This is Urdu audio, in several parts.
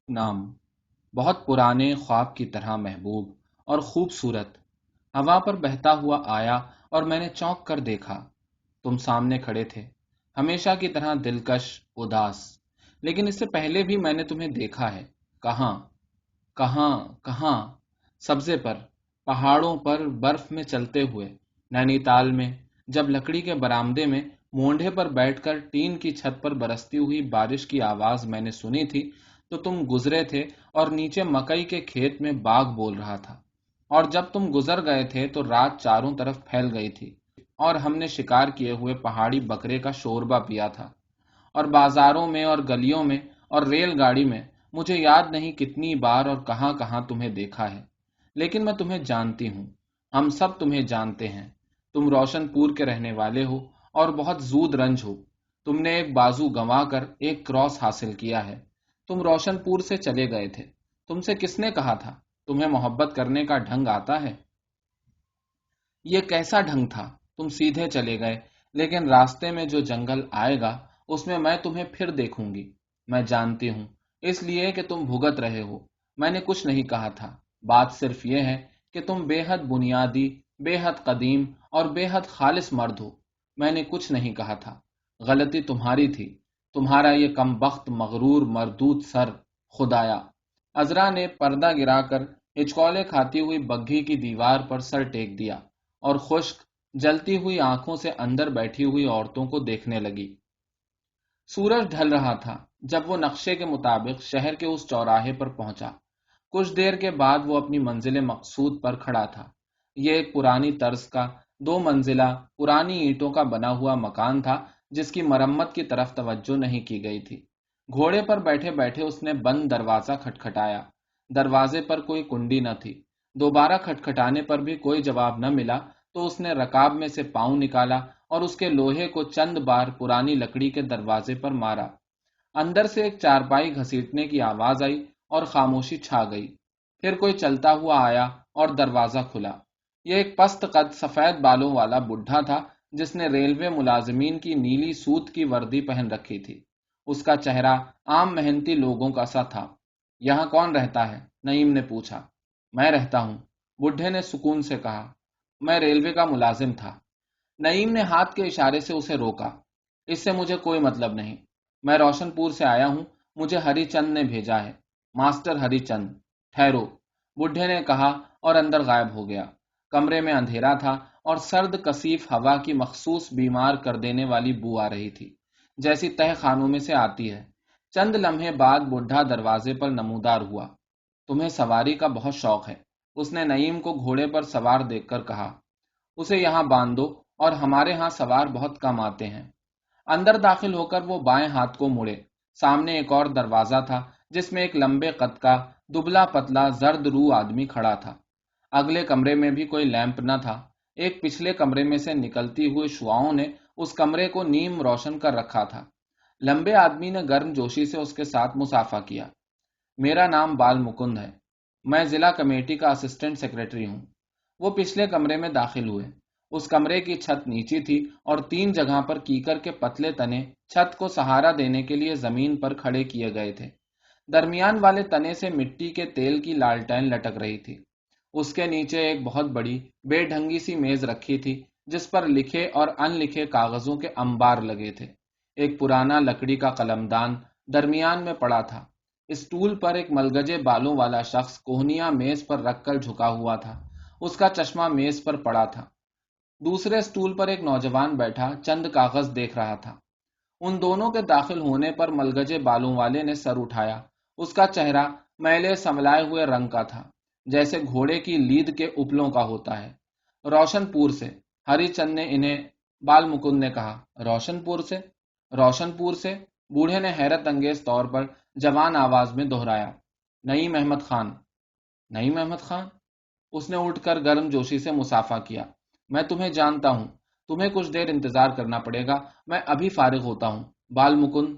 نام بہت پرانے خواب کی طرح محبوب اور خوبصورت ہوا پر بہتا ہوا آیا اور میں نے چونک کر دیکھا۔ تم سامنے کھڑے تھے، ہمیشہ کی طرح دلکش، اداس۔ لیکن اس سے پہلے بھی میں نے تمہیں دیکھا ہے۔ کہاں کہاں کہاں؟ سبزے پر، پہاڑوں پر برف میں چلتے ہوئے، نینی تال میں، جب لکڑی کے برآمدے میں مونڈے پر بیٹھ کر ٹین کی چھت پر برستی ہوئی بارش کی آواز میں نے سنی تھی تو تم گزرے تھے اور نیچے مکئی کے کھیت میں باغ بول رہا تھا، اور جب تم گزر گئے تھے تو رات چاروں طرف پھیل گئی تھی اور ہم نے شکار کیے ہوئے پہاڑی بکرے کا شوربہ پیا تھا، اور بازاروں میں اور گلیوں میں اور ریل گاڑی میں مجھے یاد نہیں کتنی بار اور کہاں کہاں تمہیں دیکھا ہے۔ لیکن میں تمہیں جانتی ہوں، ہم سب تمہیں جانتے ہیں۔ تم روشن پور کے رہنے والے ہو اور بہت زود رنج ہو۔ تم نے ایک بازو گنوا کر ایک کراس حاصل کیا ہے۔ تم روشن پور سے چلے گئے تھے۔ تم سے کس نے کہا تھا تمہیں محبت کرنے کا ڈھنگ آتا ہے؟ یہ کیسا ڈھنگ تھا؟ تم سیدھے چلے گئے، لیکن راستے میں جو جنگل آئے گا اس میں تمہیں پھر دیکھوں گی۔ میں جانتی ہوں، اس لیے کہ تم بھگت رہے ہو۔ میں نے کچھ نہیں کہا تھا، بات صرف یہ ہے کہ تم بے حد بنیادی، بے حد قدیم اور بے حد خالص مرد ہو۔ میں نے کچھ نہیں کہا تھا۔ غلطی تمہاری تھی، تمہارا یہ کم بخت مغرور مردود سر۔ خدایا! عذرا نے پردہ گرا کر ہچکولے کھاتی ہوئی بگھی کی دیوار پر سر ٹیک دیا اور خشک جلتی ہوئی آنکھوں سے اندر بیٹھی ہوئی عورتوں کو دیکھنے لگی۔ سورج ڈھل رہا تھا جب وہ نقشے کے مطابق شہر کے اس چوراہے پر پہنچا۔ کچھ دیر کے بعد وہ اپنی منزل مقصود پر کھڑا تھا۔ یہ ایک پرانی طرز کا 2 منزلہ پرانی اینٹوں کا بنا ہوا مکان تھا جس کی مرمت کی طرف توجہ نہیں کی گئی تھی۔ گھوڑے پر بیٹھے بیٹھے اس نے بند دروازہ کھٹکھٹایا۔ دروازے پر کوئی کنڈی نہ تھی۔ دوبارہ کھٹکھٹانے پر بھی کوئی جواب نہ ملا تو اس نے رکاب میں سے پاؤں نکالا اور اس کے لوہے کو چند بار پرانی لکڑی کے دروازے پر مارا۔ اندر سے ایک چارپائی گھسیٹنے کی آواز آئی اور خاموشی چھا گئی۔ پھر کوئی چلتا ہوا آیا اور دروازہ کھلا۔ یہ ایک پست قد سفید بالوں والا بڈھا تھا جس نے ریلوے ملازمین کی نیلی سوت کی وردی پہن رکھی تھی۔ اس کا چہرہ عام محنتی لوگوں کا سا تھا۔ یہاں کون رہتا ہے؟ نعیم نے پوچھا۔ میں رہتا ہوں، بڈھے نے سکون سے کہا۔ میں ریلوے کا ملازم تھا۔ نعیم نے ہاتھ کے اشارے سے اسے روکا۔ اس سے مجھے کوئی مطلب نہیں۔ میں روشن پور سے آیا ہوں، مجھے ہری چند نے بھیجا ہے، ماسٹر ہری چند۔ ٹھہرو، بڈھے نے کہا اور اندر غائب ہو گیا۔ کمرے میں اندھیرا تھا اور سرد کثیف ہوا کی مخصوص بیمار کر دینے والی بو آ رہی تھی، جیسی تہ خانوں میں سے آتی ہے۔ چند لمحے بعد بڈھا دروازے پر نمودار ہوا۔ تمہیں سواری کا بہت شوق ہے، اس نے نعیم کو گھوڑے پر سوار دیکھ کر کہا۔ اسے یہاں باندھ دو، اور ہمارے ہاں سوار بہت کم آتے ہیں۔ اندر داخل ہو کر وہ بائیں ہاتھ کو مڑے۔ سامنے ایک اور دروازہ تھا جس میں ایک لمبے قد کا دبلا پتلا زرد رو آدمی کھڑا تھا۔ اگلے کمرے میں بھی کوئی لیمپ نہ تھا۔ ایک پچھلے کمرے میں سے نکلتی ہوئی شعاؤں نے اس کمرے کو نیم روشن کر رکھا تھا۔ لمبے آدمی نے گرم جوشی سے اس کے ساتھ مصافحہ کیا۔ میرا نام بال مکند ہے، میں ضلع کمیٹی کا اسسٹنٹ سیکرٹری ہوں۔ وہ پچھلے کمرے میں داخل ہوئے۔ اس کمرے کی چھت نیچی تھی اور 3 جگہ پر کیکر کے پتلے تنے چھت کو سہارا دینے کے لیے زمین پر کھڑے کیے گئے تھے۔ درمیان والے تنے سے مٹی کے تیل کی لالٹین لٹک رہی تھی۔ اس کے نیچے ایک بہت بڑی بے ڈھنگی سی میز رکھی تھی جس پر لکھے اور ان لکھے کاغذوں کے انبار لگے تھے۔ ایک پرانا لکڑی کا قلمدان درمیان میں پڑا تھا۔ اسٹول پر ایک ملگجے بالوں والا شخص کوہنیاں میز پر رکھ کر جھکا ہوا تھا۔ اس کا چشمہ میز پر پڑا تھا۔ دوسرے اسٹول پر ایک نوجوان بیٹھا چند کاغذ دیکھ رہا تھا۔ ان دونوں کے داخل ہونے پر ملگجے بالوں والے نے سر اٹھایا۔ اس کا چہرہ میلے سملائے ہوئے رنگ کا تھا، جیسے گھوڑے کی لید کے اپلوں کا ہوتا ہے۔ روشن پور سے، ہری چند نے انہیں بال مکند نے کہا۔ روشن پور سے؟ روشن پور سے، بوڑھے نے حیرت انگیز طور پر جوان آواز میں دہرایا۔ نعیم احمد خان۔ نعیم احمد خان؟ اس نے اٹھ کر گرم جوشی سے مصافحہ کیا۔ میں تمہیں جانتا ہوں، تمہیں کچھ دیر انتظار کرنا پڑے گا، میں ابھی فارغ ہوتا ہوں۔ بال مکند۔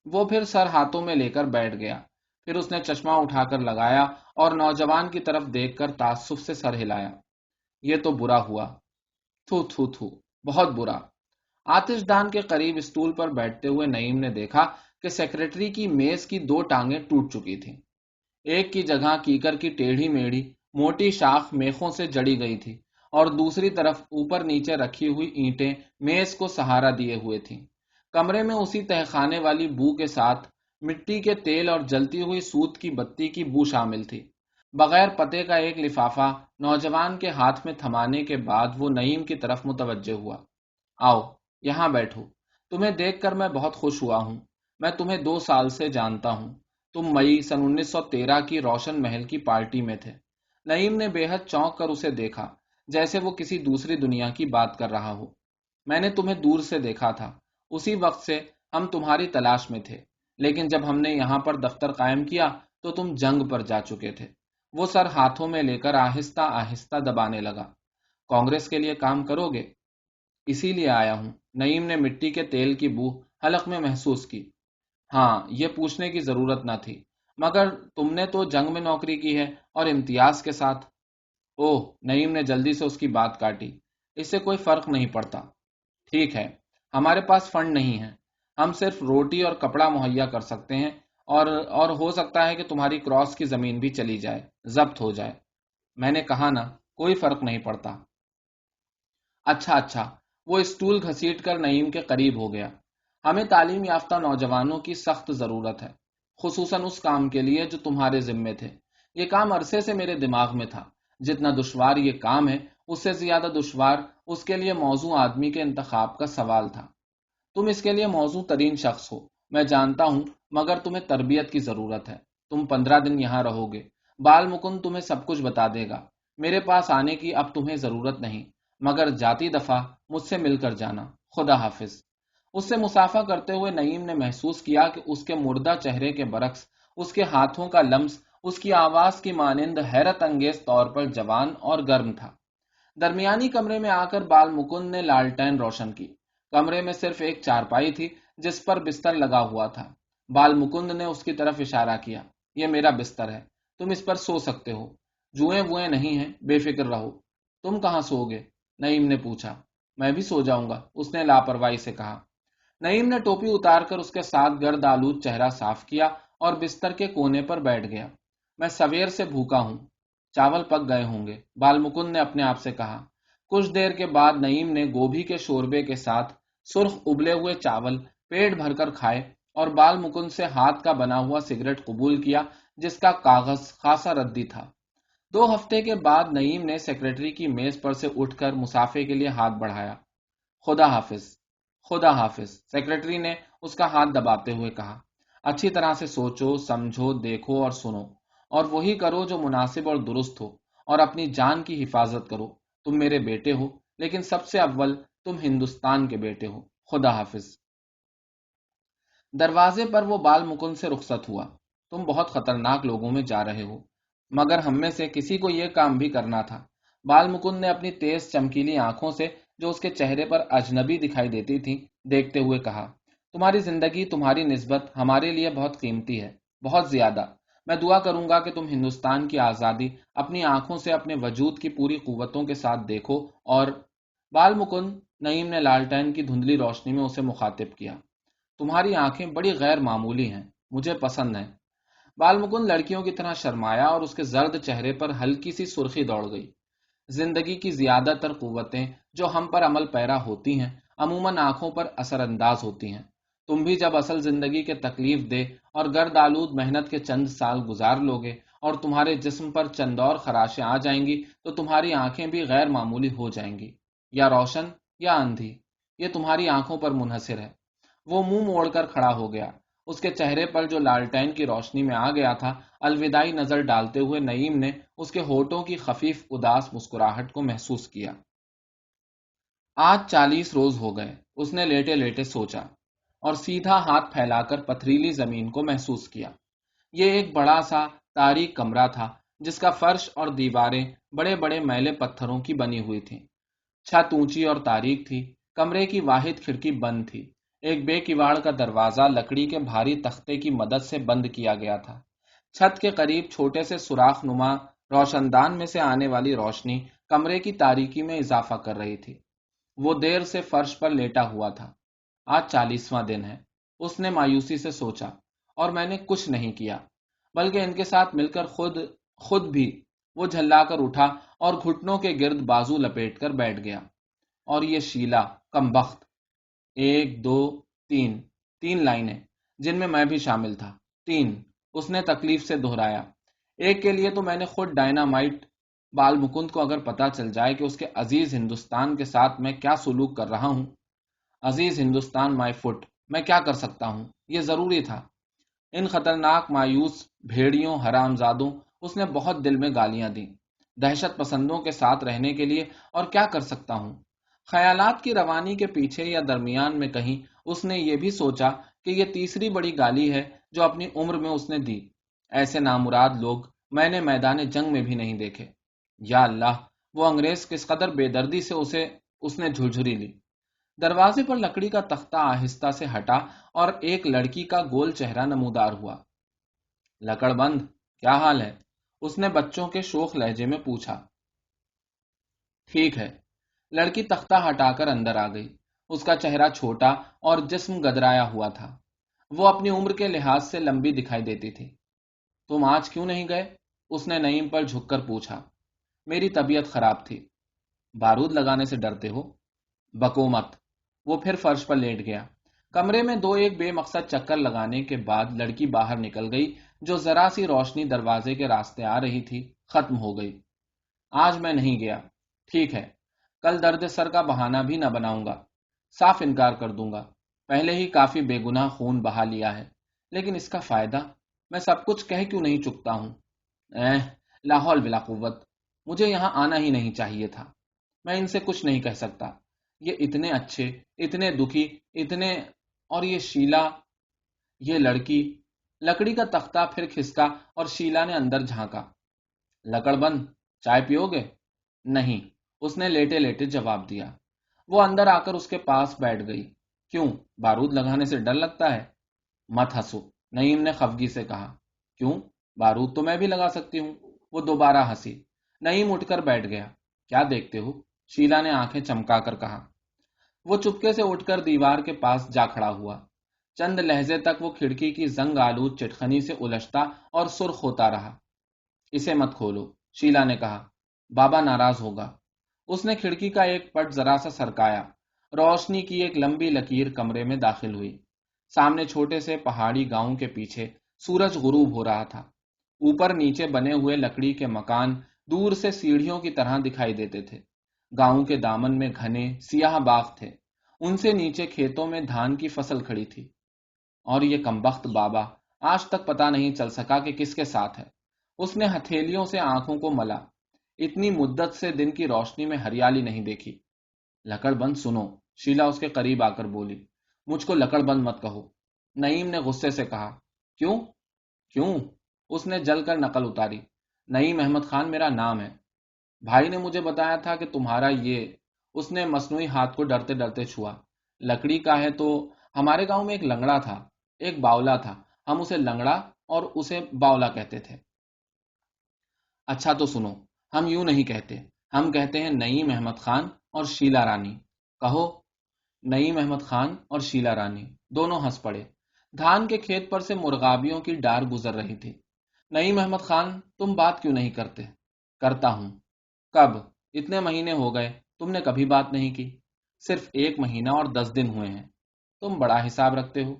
وہ پھر سر ہاتھوں میں لے کر بیٹھ گیا۔ پھر اس نے چشمہ اٹھا کر لگایا اور نوجوان کی طرف دیکھ کر تعصب سے سر ہلایا۔ یہ تو برا ہوا، تھو تھو تھو، بہت برا۔ آتش دان کے قریب اسٹول پر بیٹھتے ہوئے نعیم نے دیکھا کہ سیکرٹری کی میز کی 2 ٹانگیں ٹوٹ چکی تھیں۔ ایک کی جگہ کیکر کی ٹیڑھی میڑھی موٹی شاخ میخوں سے جڑی گئی تھی اور دوسری طرف اوپر نیچے رکھی ہوئی اینٹیں میز کو سہارا دیے ہوئے تھیں۔ کمرے میں اسی تہخانے والی بو کے ساتھ مٹی کے تیل اور جلتی ہوئی سوت کی بتی کی بو شامل تھی۔ بغیر پتے کا ایک لفافہ نوجوان کے ہاتھ میں تھمانے کے بعد وہ نعیم کی طرف متوجہ ہوا۔ آؤ یہاں بیٹھو، تمہیں دیکھ کر میں بہت خوش ہوا ہوں۔ میں تمہیں 2 سال سے جانتا ہوں۔ تم مئی سن 1913 کی روشن محل کی پارٹی میں تھے۔ نعیم نے بے حد چونک کر اسے دیکھا، جیسے وہ کسی دوسری دنیا کی بات کر رہا ہو۔ میں نے تمہیں دور سے دیکھا تھا، اسی وقت سے ہم تمہاری تلاش میں تھے، لیکن جب ہم نے یہاں پر دفتر قائم کیا تو تم جنگ پر جا چکے تھے۔ وہ سر ہاتھوں میں لے کر آہستہ آہستہ دبانے لگا۔ کانگریس کے لیے کام کرو گے؟ اسی لیے آیا ہوں۔ نعیم نے مٹی کے تیل کی بو حلق میں محسوس کی۔ ہاں، یہ پوچھنے کی ضرورت نہ تھی، مگر تم نے تو جنگ میں نوکری کی ہے اور امتیاز کے ساتھ۔ اوہ، نعیم نے جلدی سے اس کی بات کاٹی، اس سے کوئی فرق نہیں پڑتا۔ ٹھیک ہے، ہمارے پاس فنڈ نہیں ہے، ہم صرف روٹی اور کپڑا مہیا کر سکتے ہیں، اور ہو سکتا ہے کہ تمہاری کراس کی زمین بھی چلی جائے، ضبط ہو جائے۔ میں نے کہا نا، کوئی فرق نہیں پڑتا۔ اچھا اچھا، وہ اسٹول گھسیٹ کر نعیم کے قریب ہو گیا۔ ہمیں تعلیم یافتہ نوجوانوں کی سخت ضرورت ہے، خصوصاً اس کام کے لیے جو تمہارے ذمے تھے۔ یہ کام عرصے سے میرے دماغ میں تھا۔ جتنا دشوار یہ کام ہے، اس سے زیادہ دشوار اس کے لیے موزوں آدمی کے انتخاب کا سوال تھا۔ تم اس کے لیے موزوں ترین شخص ہو، میں جانتا ہوں، مگر تمہیں تربیت کی ضرورت ہے۔ تم 15 دن یہاں رہو گے، بال مکند تمہیں سب کچھ بتا دے گا۔ میرے پاس آنے کی اب تمہیں ضرورت نہیں، مگر جاتی دفعہ مجھ سے مل کر جانا۔ خدا حافظ۔ اس سے مسافہ کرتے ہوئے نعیم نے محسوس کیا کہ اس کے مردہ چہرے کے برعکس اس کے ہاتھوں کا لمس اس کی آواز کی مانند حیرت انگیز طور پر جوان اور گرم تھا۔ درمیانی کمرے میں آ کر بال مکند نے لالٹین روشن کی۔ کمرے میں صرف ایک چارپائی تھی جس پر بستر لگا ہوا تھا۔ بال مکند نے اس کی طرف اشارہ کیا۔ یہ میرا بستر ہے، تم اس پر سو سکتے ہو۔ جوئیں ووئیں نہیں ہیں، بے فکر رہو۔ تم کہاں سو گے؟ نعیم نے پوچھا۔ میں بھی سو جاؤں گا، اس نے لاپرواہی سے کہا۔ نعیم نے ٹوپی اتار کر اس کے ساتھ گرد آلود چہرہ صاف کیا اور بستر کے کونے پر بیٹھ گیا۔ میں سویر سے بھوکا ہوں، چاول پک گئے ہوں گے، بال مکند نے اپنے آپ سے کہا۔ کچھ دیر کے بعد نعیم نے گوبھی کے شوربے کے ساتھ سرخ ابلے ہوئے چاول پیٹ بھر کر کھائے اور بال مکند سے ہاتھ کا بنا ہوا سگریٹ قبول کیا جس کا کاغذ خاصا ردی تھا۔ 2 ہفتے کے بعد نعیم نے سیکرٹری کی میز پر سے اٹھ کر مسافے کے لیے ہاتھ بڑھایا۔ خدا حافظ۔ خدا حافظ، سیکرٹری نے اس کا ہاتھ دباتے ہوئے کہا۔ اچھی طرح سے سوچو، سمجھو، دیکھو اور سنو، اور وہی کرو جو مناسب اور درست ہو، اور اپنی جان کی حفاظت کرو۔ تم میرے بیٹے ہو، لیکن سب سے اول تم ہندوستان کے بیٹے ہو۔ خدا حافظ۔ دروازے پر وہ بال مکند سے رخصت ہوا۔ تم بہت خطرناک لوگوں میں جا رہے ہو، مگر ہم میں سے کسی کو یہ کام بھی کرنا تھا۔ بال مکند نے اپنی تیز چمکیلی آنکھوں سے جو اس کے چہرے پر اجنبی دکھائی دیتی تھی دیکھتے ہوئے کہا۔ تمہاری زندگی تمہاری نسبت ہمارے لیے بہت قیمتی ہے، بہت زیادہ۔ میں دعا کروں گا کہ تم ہندوستان کی آزادی اپنی آنکھوں سے اپنے وجود کی پوری قوتوں کے ساتھ دیکھو اور بال مکند، نعیم نے لالٹین کی دھندلی روشنی میں اسے مخاطب کیا، تمہاری آنکھیں بڑی غیر معمولی ہیں، مجھے پسند ہیں۔ بال مکند لڑکیوں کی طرح شرمایا اور اس کے زرد چہرے پر ہلکی سی سرخی دوڑ گئی۔ زندگی کی زیادہ تر قوتیں جو ہم پر عمل پیرا ہوتی ہیں عموماً آنکھوں پر اثر انداز ہوتی ہیں۔ تم بھی جب اصل زندگی کے تکلیف دہ اور گرد آلود محنت کے چند سال گزار لوگے اور تمہارے جسم پر چند اور خراشیں آ جائیں گی تو تمہاری آنکھیں بھی غیر معمولی ہو جائیں گی، یا روشن یا اندھی، یہ تمہاری آنکھوں پر منحصر ہے۔ وہ منہ موڑ کر کھڑا ہو گیا۔ اس کے چہرے پر جو لالٹین کی روشنی میں آ گیا تھا، الوداعی نظر ڈالتے ہوئے نعیم نے اس کے ہونٹوں کی خفیف اداس مسکراہٹ کو محسوس کیا۔ آج 40 روز ہو گئے، اس نے لیٹے لیٹے سوچا، اور سیدھا ہاتھ پھیلا کر پتھریلی زمین کو محسوس کیا۔ یہ ایک بڑا سا تاریک کمرہ تھا جس کا فرش اور دیواریں بڑے بڑے میلے پتھروں کی بنی ہوئی تھیں۔ چھت اونچی اور تاریک تھی۔ کمرے کی واحد کھڑکی بند تھی۔ ایک بے کواڑ کا دروازہ لکڑی کے بھاری تختے کی مدد سے بند کیا گیا تھا۔ چھت کے قریب چھوٹے سے سوراخ نما روشن دان میں سے آنے والی روشنی کمرے کی تاریکی میں اضافہ کر رہی تھی۔ وہ دیر سے فرش پر لیٹا ہوا تھا۔ آج 40واں دن ہے۔ اس نے مایوسی سے سوچا، اور میں نے کچھ نہیں کیا، بلکہ ان کے ساتھ مل کر خود بھی وہ جھلا کر اٹھا اور گھٹنوں کے گرد بازو لپیٹ کر بیٹھ گیا۔ اور یہ شیلا کمبخت، ایک دو تین، تین لائنیں جن میں بھی شامل تھا، تین، اس نے تکلیف سے دہرایا۔ ایک کے لیے تو میں نے خود ڈائنامائٹ بال مکند کو اگر پتا چل جائے کہ اس کے عزیز ہندوستان کے ساتھ میں کیا سلوک کر رہا ہوں، عزیز ہندوستان مائی فٹ، میں کیا کر سکتا ہوں، یہ ضروری تھا۔ ان خطرناک مایوس بھیڑیوں حرام زادوں، اس نے بہت دل میں گالیاں دیں، دہشت پسندوں کے ساتھ رہنے کے لیے، اور کیا کر سکتا ہوں؟ خیالات کی روانی کے پیچھے یا درمیان میں کہیں اس نے یہ بھی سوچا کہ یہ تیسری بڑی گالی ہے جو اپنی عمر میں اس نے دی۔ ایسے نامراد لوگ میں نے میدان جنگ میں بھی نہیں دیکھے۔ یا اللہ، وہ انگریز کس قدر بے دردی سے اس نے جھرجھری لی۔ دروازے پر لکڑی کا تختہ آہستہ سے ہٹا اور ایک لڑکی کا گول چہرہ نمودار ہوا۔ لکڑ بند، کیا حال ہے؟ اس نے بچوں کے شوخ لہجے میں پوچھا۔ ٹھیک ہے۔ لڑکی تختہ ہٹا کر اندر آ گئی۔ اس کا چہرہ چھوٹا اور جسم گدرایا ہوا تھا۔ وہ اپنی عمر کے لحاظ سے لمبی دکھائی دیتی تھی۔ تم آج کیوں نہیں گئے؟ اس نے نعیم پر جھک کر پوچھا۔ میری طبیعت خراب تھی۔ بارود لگانے سے ڈرتے ہو؟ بکو مت۔ وہ پھر فرش پر لیٹ گیا۔ کمرے میں دو ایک بے مقصد چکر لگانے کے بعد لڑکی باہر نکل گئی۔ جو ذرا سی روشنی دروازے کے راستے آ رہی تھی ختم ہو گئی۔ آج میں نہیں گیا۔ ٹھیک ہے، کل درد سر کا بہانہ بھی نہ بناؤں گا، صاف انکار کر دوں گا۔ پہلے ہی کافی بے گناہ خون بہا لیا ہے، لیکن اس کا فائدہ؟ میں سب کچھ کہہ کیوں نہیں چکتا ہوں؟ لا حول بلا قوت، مجھے یہاں آنا ہی نہیں چاہیے تھا۔ میں ان سے کچھ نہیں کہہ سکتا، یہ اتنے اچھے، اتنے دکھی، اتنے، اور یہ شیلا، یہ لڑکی۔ لکڑی کا تختہ پھر کھسکا اور شیلا نے اندر جھانکا۔ لکڑ بند، چائے پیو گے؟ نہیں، اس نے لیٹے لیٹے جواب دیا۔ وہ اندر آ کر اس کے پاس بیٹھ گئی۔ کیوں، بارود لگانے سے ڈر لگتا ہے؟ مت ہنسو، نعیم نے خفگی سے کہا۔ کیوں، بارود تو میں بھی لگا سکتی ہوں۔ وہ دوبارہ ہنسی۔ نعیم اٹھ کر بیٹھ گیا۔ کیا دیکھتے ہو؟ شیلا نے آنکھیں چمکا کر کہا۔ وہ چپکے سے اٹھ کر دیوار کے پاس جا کھڑا ہوا۔ چند لہجے تک وہ کھڑکی کی زنگ آلود چٹخنی سے الجھتا اور سرخ ہوتا رہا۔ اسے مت کھولو، شیلا نے کہا، بابا ناراض ہوگا۔ اس نے کھڑکی کا ایک پٹ ذرا سا سرکایا۔ روشنی کی ایک لمبی لکیر کمرے میں داخل ہوئی۔ سامنے چھوٹے سے پہاڑی گاؤں کے پیچھے سورج غروب ہو رہا تھا۔ اوپر نیچے بنے ہوئے لکڑی کے مکان دور سے سیڑھیوں کی طرح دکھائی دیتے تھے۔ گاؤں کے دامن میں گھنے سیاہ باغ تھے۔ ان سے نیچے کھیتوں میں دھان کی فصل کھڑی تھی۔ اور یہ کمبخت بابا آج تک پتا نہیں چل سکا کہ کس کے ساتھ ہے۔ اس نے ہتھیلیوں سے آنکھوں کو ملا۔ اتنی مدت سے دن کی روشنی میں ہریالی نہیں دیکھی۔ لکڑ بند سنو، شیلا اس کے قریب آ کر بولی۔ مجھ کو لکڑ بند مت کہو، نعیم نے غصے سے کہا۔ کیوں؟ کیوں؟ اس نے جل کر نقل اتاری۔ نعیم احمد خان میرا نام ہے۔ بھائی نے مجھے بتایا تھا کہ تمہارا یہ، اس نے مصنوعی ہاتھ کو ڈرتے ڈرتے چھوا، لکڑی کا ہے تو ہمارے گاؤں میں ایک لنگڑا تھا، ایک باولا تھا، ہم اسے لنگڑا اور اسے باولا کہتے تھے۔ اچھا تو سنو، ہم یوں نہیں کہتے، ہم کہتے ہیں نعیم احمد خان اور شیلا رانی۔ کہو۔ نعیم احمد خان اور شیلا رانی دونوں ہنس پڑے۔ دھان کے کھیت پر سے مرغابیوں کی ڈار گزر رہی تھی۔ نعیم احمد خان، تم بات کیوں نہیں کرتے؟ کرتا ہوں۔ کب؟ اتنے مہینے ہو گئے، تم نے کبھی بات نہیں کی۔ صرف 1 مہینہ اور 10 دن ہوئے ہیں۔ تم بڑا حساب رکھتے ہو۔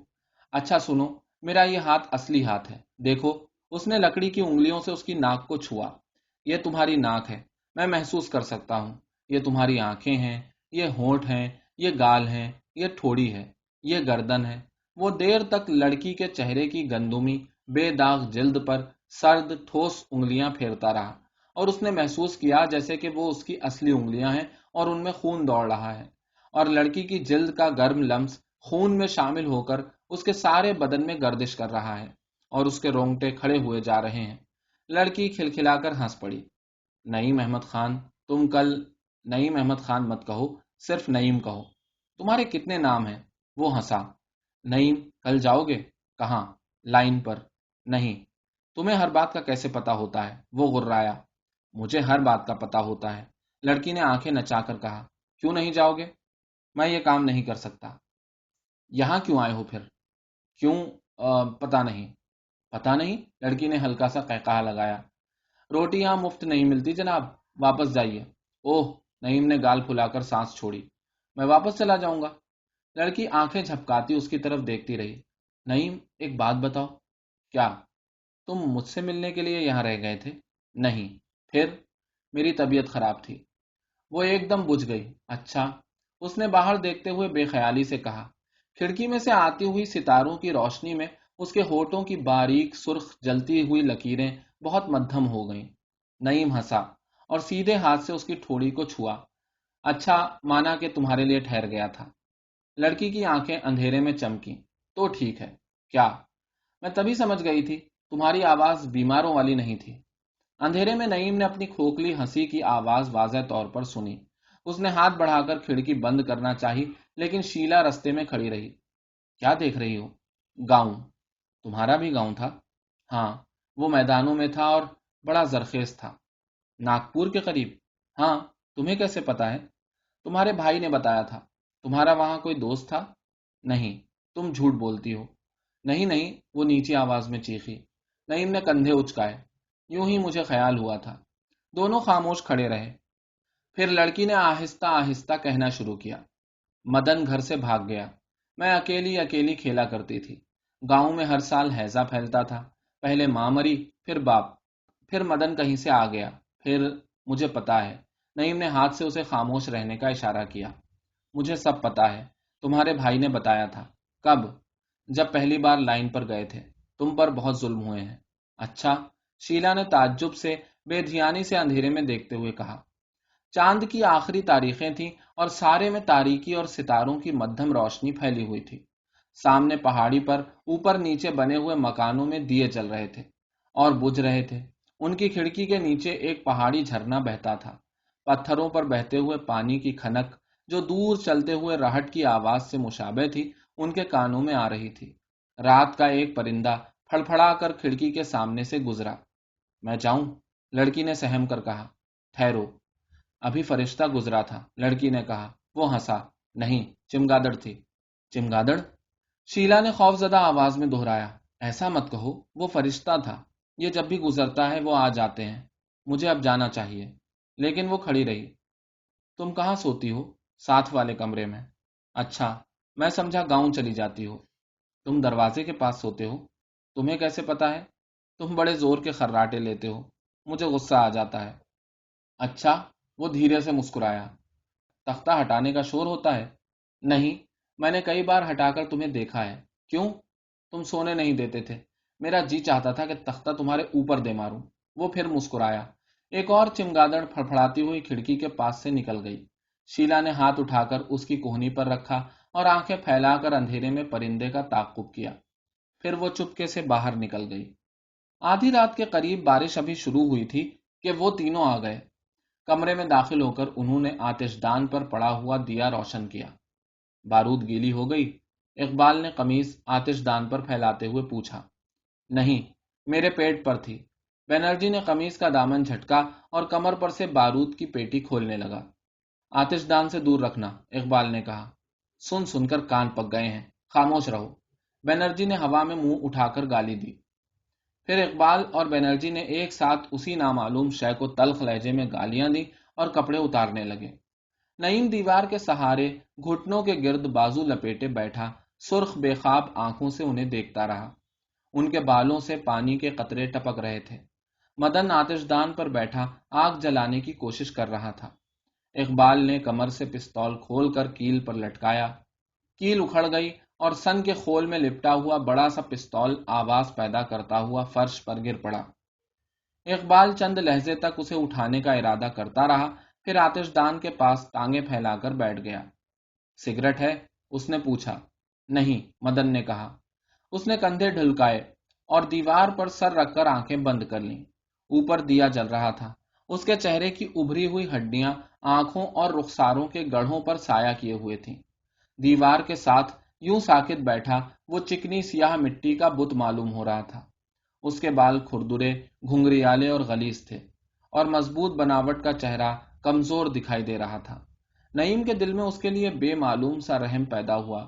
اچھا سنو، میرا یہ ہاتھ اصلی ہاتھ ہے، دیکھو۔ اس نے لکڑی کی انگلیوں سے اس کی ناک کو چھوا۔ یہ تمہاری ناک ہے، میں محسوس کر سکتا ہوں۔ یہ تمہاری آنکھیں ہیں، یہ ہونٹ ہیں، یہ گال ہیں، یہ ٹھوڑی ہے، یہ گردن ہے۔ وہ دیر تک لڑکی کے چہرے کی گندمی بے داغ جلد پر سرد ٹھوس انگلیاں پھیرتا رہا، اور اس نے محسوس کیا جیسے کہ وہ اس کی اصلی انگلیاں ہیں اور ان میں خون دوڑ رہا ہے، اور لڑکی کی جلد کا گرم لمس خون میں شامل ہو کر اس کے سارے بدن میں گردش کر رہا ہے، اور اس کے رونگٹے کھڑے ہوئے جا رہے ہیں۔ لڑکی کھلکھلا کر ہنس پڑی۔ نعیم احمد خان، تم کل، نعیم احمد خان مت کہو، صرف نعیم کہو۔ تمہارے کتنے نام ہیں؟ وہ ہنسا۔ نعیم، کل جاؤ گے؟ کہاں؟ لائن پر۔ نہیں۔ تمہیں ہر بات کا کیسے پتا ہوتا ہے؟ وہ غرایا۔ مجھے ہر بات کا پتا ہوتا ہے، لڑکی نے آنکھیں نچا کر کہا۔ کیوں نہیں جاؤ گے؟ میں یہ کام نہیں کر سکتا۔ یہاں کیوں آئے ہو پھر؟ کیوں؟ پتا نہیں۔ پتا نہیں؟ لڑکی نے ہلکا سا قہقہا لگایا۔ روٹی یہاں مفت نہیں ملتی جناب، واپس جائیے۔ اوہ! نعیم نے گال پھلا کر سانس چھوڑی۔ میں واپس چلا جاؤں گا؟ لڑکی آنکھیں جھپکاتی اس کی طرف دیکھتی رہی۔ نعیم، ایک بات بتاؤ۔ کیا؟ تم مجھ سے ملنے کے لیے یہاں رہ گئے تھے؟ نہیں۔ پھر؟ میری طبیعت خراب تھی۔ وہ ایک دم بجھ گئی۔ اچھا؟ اس نے باہر دیکھتے ہوئے بے خیالی سے کہا۔ کھڑکی میں سے آتی ہوئی ستاروں کی روشنی میں اس کے ہونٹوں کی باریک سرخ جلتی ہوئی لکیریں بہت مدھم ہو گئیں۔ نعیم ہنسا اور سیدھے ہاتھ سے اس کی ٹھوڑی کو چھوا۔ اچھا، مانا کہ تمہارے لیے ٹھہر گیا تھا۔ لڑکی کی آنکھیں اندھیرے میں چمکیں۔ تو ٹھیک ہے۔ کیا؟ میں تبھی سمجھ گئی تھی، تمہاری آواز بیماروں والی نہیں تھی۔ اندھیرے میں نعیم نے اپنی کھوکھلی ہنسی کی آواز واضح طور پر سنی۔ اس نے ہاتھ بڑھا کر کھڑکی بند کرنا چاہی، لیکن شیلا رستے میں کھڑی رہی۔ کیا دیکھ رہی ہو؟ گاؤں۔ تمہارا بھی گاؤں تھا؟ ہاں، وہ میدانوں میں تھا اور بڑا زرخیز تھا۔ ناگپور کے قریب؟ ہاں۔ تمہیں کیسے پتا ہے؟ تمہارے بھائی نے بتایا تھا۔ تمہارا وہاں کوئی دوست تھا؟ نہیں۔ تم جھوٹ بولتی ہو۔ نہیں نہیں، وہ نیچی آواز میں چیخی۔ نعیم نے کندھے اچکائے۔ یوں ہی مجھے خیال ہوا تھا۔ دونوں خاموش کھڑے رہے۔ پھر لڑکی نے آہستہ آہستہ کہنا شروع کیا۔ مدن گھر سے بھاگ گیا۔ میں اکیلی اکیلی کھیلا کرتی تھی۔ گاؤں میں ہر سال ہیضہ پھیلتا تھا۔ پہلے ماں مری، پھر باپ، پھر مدن کہیں سے آ گیا، پھر… مجھے پتا ہے۔ نعیم نے ہاتھ سے اسے خاموش رہنے کا اشارہ کیا۔ مجھے سب پتا ہے۔ تمہارے بھائی نے بتایا تھا۔ کب؟ جب پہلی بار لائن پر گئے تھے۔ تم پر بہت ظلم ہوئے ہیں۔ اچھا؟ شیلا نے تعجب سے بے دھیانی سے اندھیرے میں دیکھتے ہوئے کہا۔ چاند کی آخری تاریخیں تھیں اور سارے میں تاریکی اور ستاروں کی مدھم روشنی پھیلی ہوئی تھی۔ سامنے پہاڑی پر اوپر نیچے بنے ہوئے مکانوں میں دیے جل رہے تھے اور بجھ رہے تھے۔ ان کی کھڑکی کے نیچے ایک پہاڑی جھرنا بہتا تھا۔ پتھروں پر بہتے ہوئے پانی کی کھنک جو دور چلتے ہوئے رہٹ کی آواز سے مشابہ تھی، ان کے کانوں میں آ رہی تھی۔ رات کا ایک پرندہ پھڑ پھڑا کر کھڑکی کے سامنے سے گزرا۔ میں جاؤں؟ لڑکی نے سہم کر کہا۔ ٹھہرو، ابھی فرشتہ گزرا تھا، لڑکی نے کہا۔ وہ ہنسا۔ نہیں، چمگادڑ تھی۔ چمگادڑ؟ شیلا نے خوف زدہ آواز میں دہرایا۔ ایسا مت کہو، وہ فرشتہ تھا۔ یہ جب بھی گزرتا ہے وہ آ جاتے ہیں۔ مجھے اب جانا چاہیے۔ لیکن وہ کھڑی رہی۔ تم کہاں سوتی ہو؟ ساتھ والے کمرے میں۔ اچھا، میں سمجھا گاؤں چلی جاتی ہو۔ تم دروازے کے پاس سوتے ہو؟ تمہیں کیسے پتا ہے؟ تم بڑے زور کے خراٹے لیتے ہو، مجھے غصہ آ جاتا ہے۔ اچھا؟ وہ دھیرے سے مسکرایا۔ تختہ ہٹانے کا شور ہوتا ہے؟ نہیں، میں نے کئی بار ہٹا کر تمہیں دیکھا ہے۔ کیوں؟ تم سونے نہیں دیتے تھے۔ میرا جی چاہتا تھا کہ تختہ تمہارے اوپر دے ماروں۔ وہ پھر مسکرایا۔ ایک اور چمگادڑ پھڑپھڑاتی ہوئی کھڑکی کے پاس سے نکل گئی۔ شیلا نے ہاتھ اٹھا کر اس کی کوہنی پر رکھا اور آنکھیں پھیلا کر اندھیرے میں پرندے کا تعاقب کیا۔ پھر وہ چپکے سے باہر نکل گئی۔ آدھی رات کے قریب بارش ابھی شروع ہوئی تھی کہ وہ تینوں آ گئے۔ کمرے میں داخل ہو کر انہوں نے آتش دان پر پڑا ہوا دیا روشن کیا۔ بارود گیلی ہو گئی؟ اقبال نے قمیص آتش دان پر پھیلاتے ہوئے پوچھا۔ نہیں، میرے پیٹ پر تھی۔ بینرجی نے قمیص کا دامن جھٹکا اور کمر پر سے بارود کی پیٹی کھولنے لگا۔ آتش دان سے دور رکھنا، اقبال نے کہا۔ سن سن کر کان پک گئے ہیں، خاموش رہو۔ بینرجی نے ہوا میں منہ اٹھا کر گالی دی۔ پھر اقبال اور بینرجی نے ایک ساتھ اسی نامعلوم شے کو تلخ لہجے میں گالیاں دی اور کپڑے اتارنے لگے۔ نعیم دیوار کے سہارے گھٹنوں کے گرد بازو لپیٹے بیٹھا سرخ بے خواب آنکھوں سے انہیں دیکھتا رہا۔ ان کے بالوں سے پانی کے قطرے ٹپک رہے تھے۔ مدن آتش دان پر بیٹھا آگ جلانے کی کوشش کر رہا تھا۔ اقبال نے کمر سے پستول کھول کر کیل پر لٹکایا۔ کیل اکھڑ گئی اور سن کے خول میں لپٹا ہوا بڑا سا پستول آواز پیدا کرتا ہوا فرش پر گر پڑا۔ اقبال چند لہجے تک اسے اٹھانے کا ارادہ کرتا رہا، پھر آتش دان کے پاس ٹانگیں پھیلا کر بیٹھ گیا۔ سگریٹ ہے؟ اس نے پوچھا۔ نہیں، مدن نے کہا۔ اس نے کندھے ڈھلکائے اور دیوار پر سر رکھ کر آنکھیں بند کر لیں۔ اوپر دیا جل رہا تھا۔ اس کے چہرے کی ابھری ہوئی ہڈیاں آنکھوں اور رخساروں کے گڑھوں پر سایہ کیے ہوئے تھیں۔ دیوار کے ساتھ یوں ساکت بیٹھا وہ چکنی سیاہ مٹی کا بت معلوم ہو رہا تھا۔ اس کے بال کھردرے، گھنگریالے اور غلیظ تھے، اور مضبوط بناوٹ کا چہرہ کمزور دکھائی دے رہا تھا۔ نعیم کے دل میں اس کے لیے بے معلوم سا رحم پیدا ہوا۔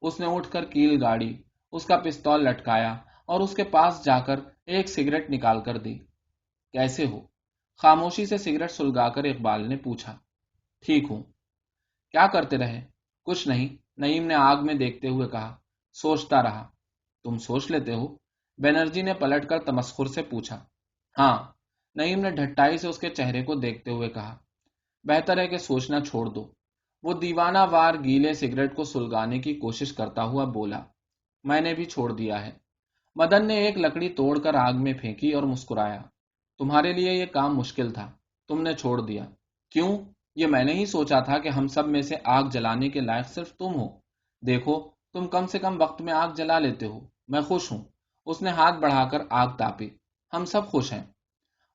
اس نے اٹھ کر کیل گاڑی اس کا پستول لٹکایا اور اس کے پاس جا کر ایک سگریٹ نکال کر دی۔ کیسے ہو؟ خاموشی سے سگریٹ سلگا کر اقبال نے پوچھا۔ ٹھیک ہوں۔ کیا کرتے رہے؟ کچھ نہیں، نعیم نے آگ میں دیکھتے ہوئے کہا۔ سوچتا رہا۔ تم سوچ لیتے ہو؟ بینرجی نے پلٹ کر تمسخر سے پوچھا۔ ہاں، نعیم نے ڈھٹائی سے اس کے چہرے کو دیکھتے ہوئے کہا۔ بہتر ہے کہ سوچنا چھوڑ دو۔ وہ دیوانہ وار گیلے سگریٹ کو سلگانے کی کوشش کرتا ہوا بولا۔ میں نے بھی چھوڑ دیا ہے۔ مدن نے ایک لکڑی توڑ کر آگ میں پھینکی اور مسکرایا۔ تمہارے لیے یہ کام مشکل تھا، تم نے چھوڑ دیا۔ کیوں؟ یہ میں نے ہی سوچا تھا کہ ہم سب میں سے آگ جلانے کے لائق صرف تم ہو۔ دیکھو، تم کم سے کم وقت میں آگ جلا لیتے ہو۔ میں خوش ہوں۔ اس نے ہاتھ بڑھا کر آگ تاپی۔ ہم سب خوش ہیں۔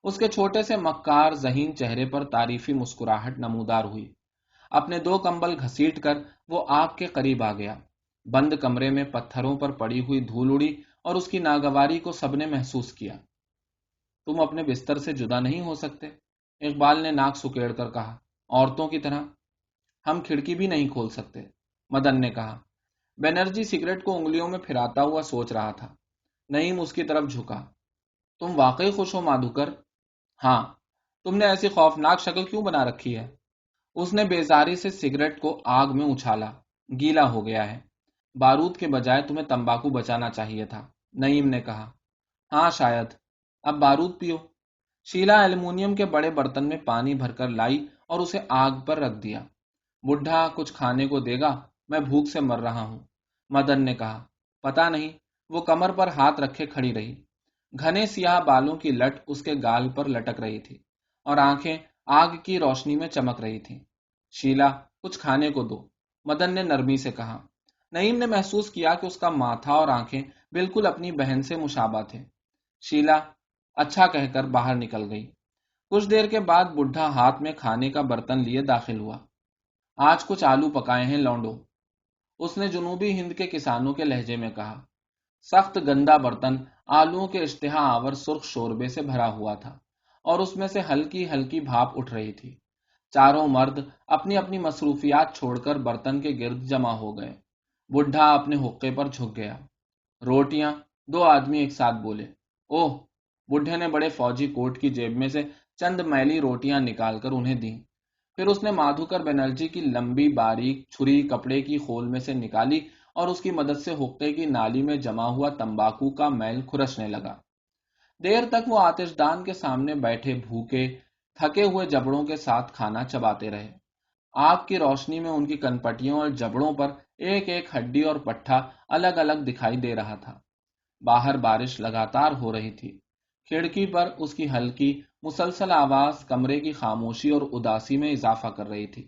اس کے چھوٹے سے مکار ذہین چہرے پر تعریفی مسکراہٹ نمودار ہوئی۔ اپنے دو کمبل گھسیٹ کر وہ آگ کے قریب آ گیا۔ بند کمرے میں پتھروں پر پڑی ہوئی دھول اڑی اور اس کی ناگواری کو سب نے محسوس کیا۔ تم اپنے بستر سے جدا نہیں ہو سکتے؟ اقبال نے ناک سکیڑ کر کہا۔ عورتوں کی طرح؟ ہم کھڑکی بھی نہیں کھول سکتے، مدن نے کہا۔ بینرجی سگریٹ کو انگلیوں میں پھراتا ہوا سوچ رہا تھا۔ نعیم اس کی طرف جھکا۔ تم واقعی خوش ہو مادھوکر؟ ہاں۔ تم نے ایسی خوفناک شکل کیوں بنا رکھی ہے؟ اس نے بیزاری سے سگریٹ کو آگ میں اچھالا۔ گیلا ہو گیا ہے۔ بارود کے بجائے تمہیں تمباکو بچانا چاہیے تھا، نعیم نے کہا۔ ہاں شاید۔ اب بارود پیو۔ شیلا ایلومینیم کے بڑے برتن میں پانی بھر کر لائی اور اسے آگ پر رکھ دیا۔ بڈھا کچھ کھانے کو دے گا؟ میں بھوک سے مر رہا ہوں، مدن نے کہا۔ پتا نہیں۔ وہ کمر پر ہاتھ رکھے کھڑی رہی۔ گھنے سیاہ بالوں کی لٹ اس کے گال پر لٹک رہی تھی اور آنکھیں آگ کی روشنی میں چمک رہی تھیں۔ شیلا، کچھ کھانے کو دو، مدن نے نرمی سے کہا۔ نعیم نے محسوس کیا کہ اس کا ماتھا اور آنکھیں بالکل اپنی بہن سے مشابہ تھے۔ شیلا اچھا کہہ کر باہر نکل گئی۔ کچھ دیر کے بعد بڈھا ہاتھ میں کھانے کا برتن لیے داخل ہوا۔ آج کچھ آلو پکائے ہیں لونڈو، اس نے جنوبی ہند کے کسانوں کے لہجے میں کہا۔ سخت گندا برتن آلووں کے اشتہا آور سرخ شوربے سے بھرا ہوا تھا اور اس میں سے ہلکی ہلکی بھاپ اٹھ رہی تھی۔ چاروں مرد اپنی اپنی مصروفیات چھوڑ کر برتن کے گرد جمع ہو گئے۔ بڈھا اپنے حقے پر جھک گیا۔ روٹیاں؟ دو آدمی ایک ساتھ بولے۔ اوہ! بڈھے نے بڑے فوجی کوٹ کی جیب میں سے چند میلی روٹیاں نکال کر انہیں دیں۔ پھر اس نے مادھوکر بنرجی کی لمبی باریک چھری کپڑے کی خول میں سے نکالی اور اس کی مدد سے حقے کی نالی میں جمع ہوا تمباکو کا میل کھرچنے لگا۔ دیر تک وہ آتش دان کے سامنے بیٹھے بھوکے تھکے ہوئے جبڑوں کے ساتھ کھانا چباتے رہے۔ آگ کی روشنی میں ان کی کنپٹیوں اور جبڑوں پر ایک ایک ہڈی اور پٹھا الگ الگ دکھائی دے رہا تھا۔ باہر بارش لگاتار ہو رہی تھی۔ کھڑکی پر اس کی ہلکی مسلسل آواز کمرے کی خاموشی اور اداسی میں اضافہ کر رہی تھی۔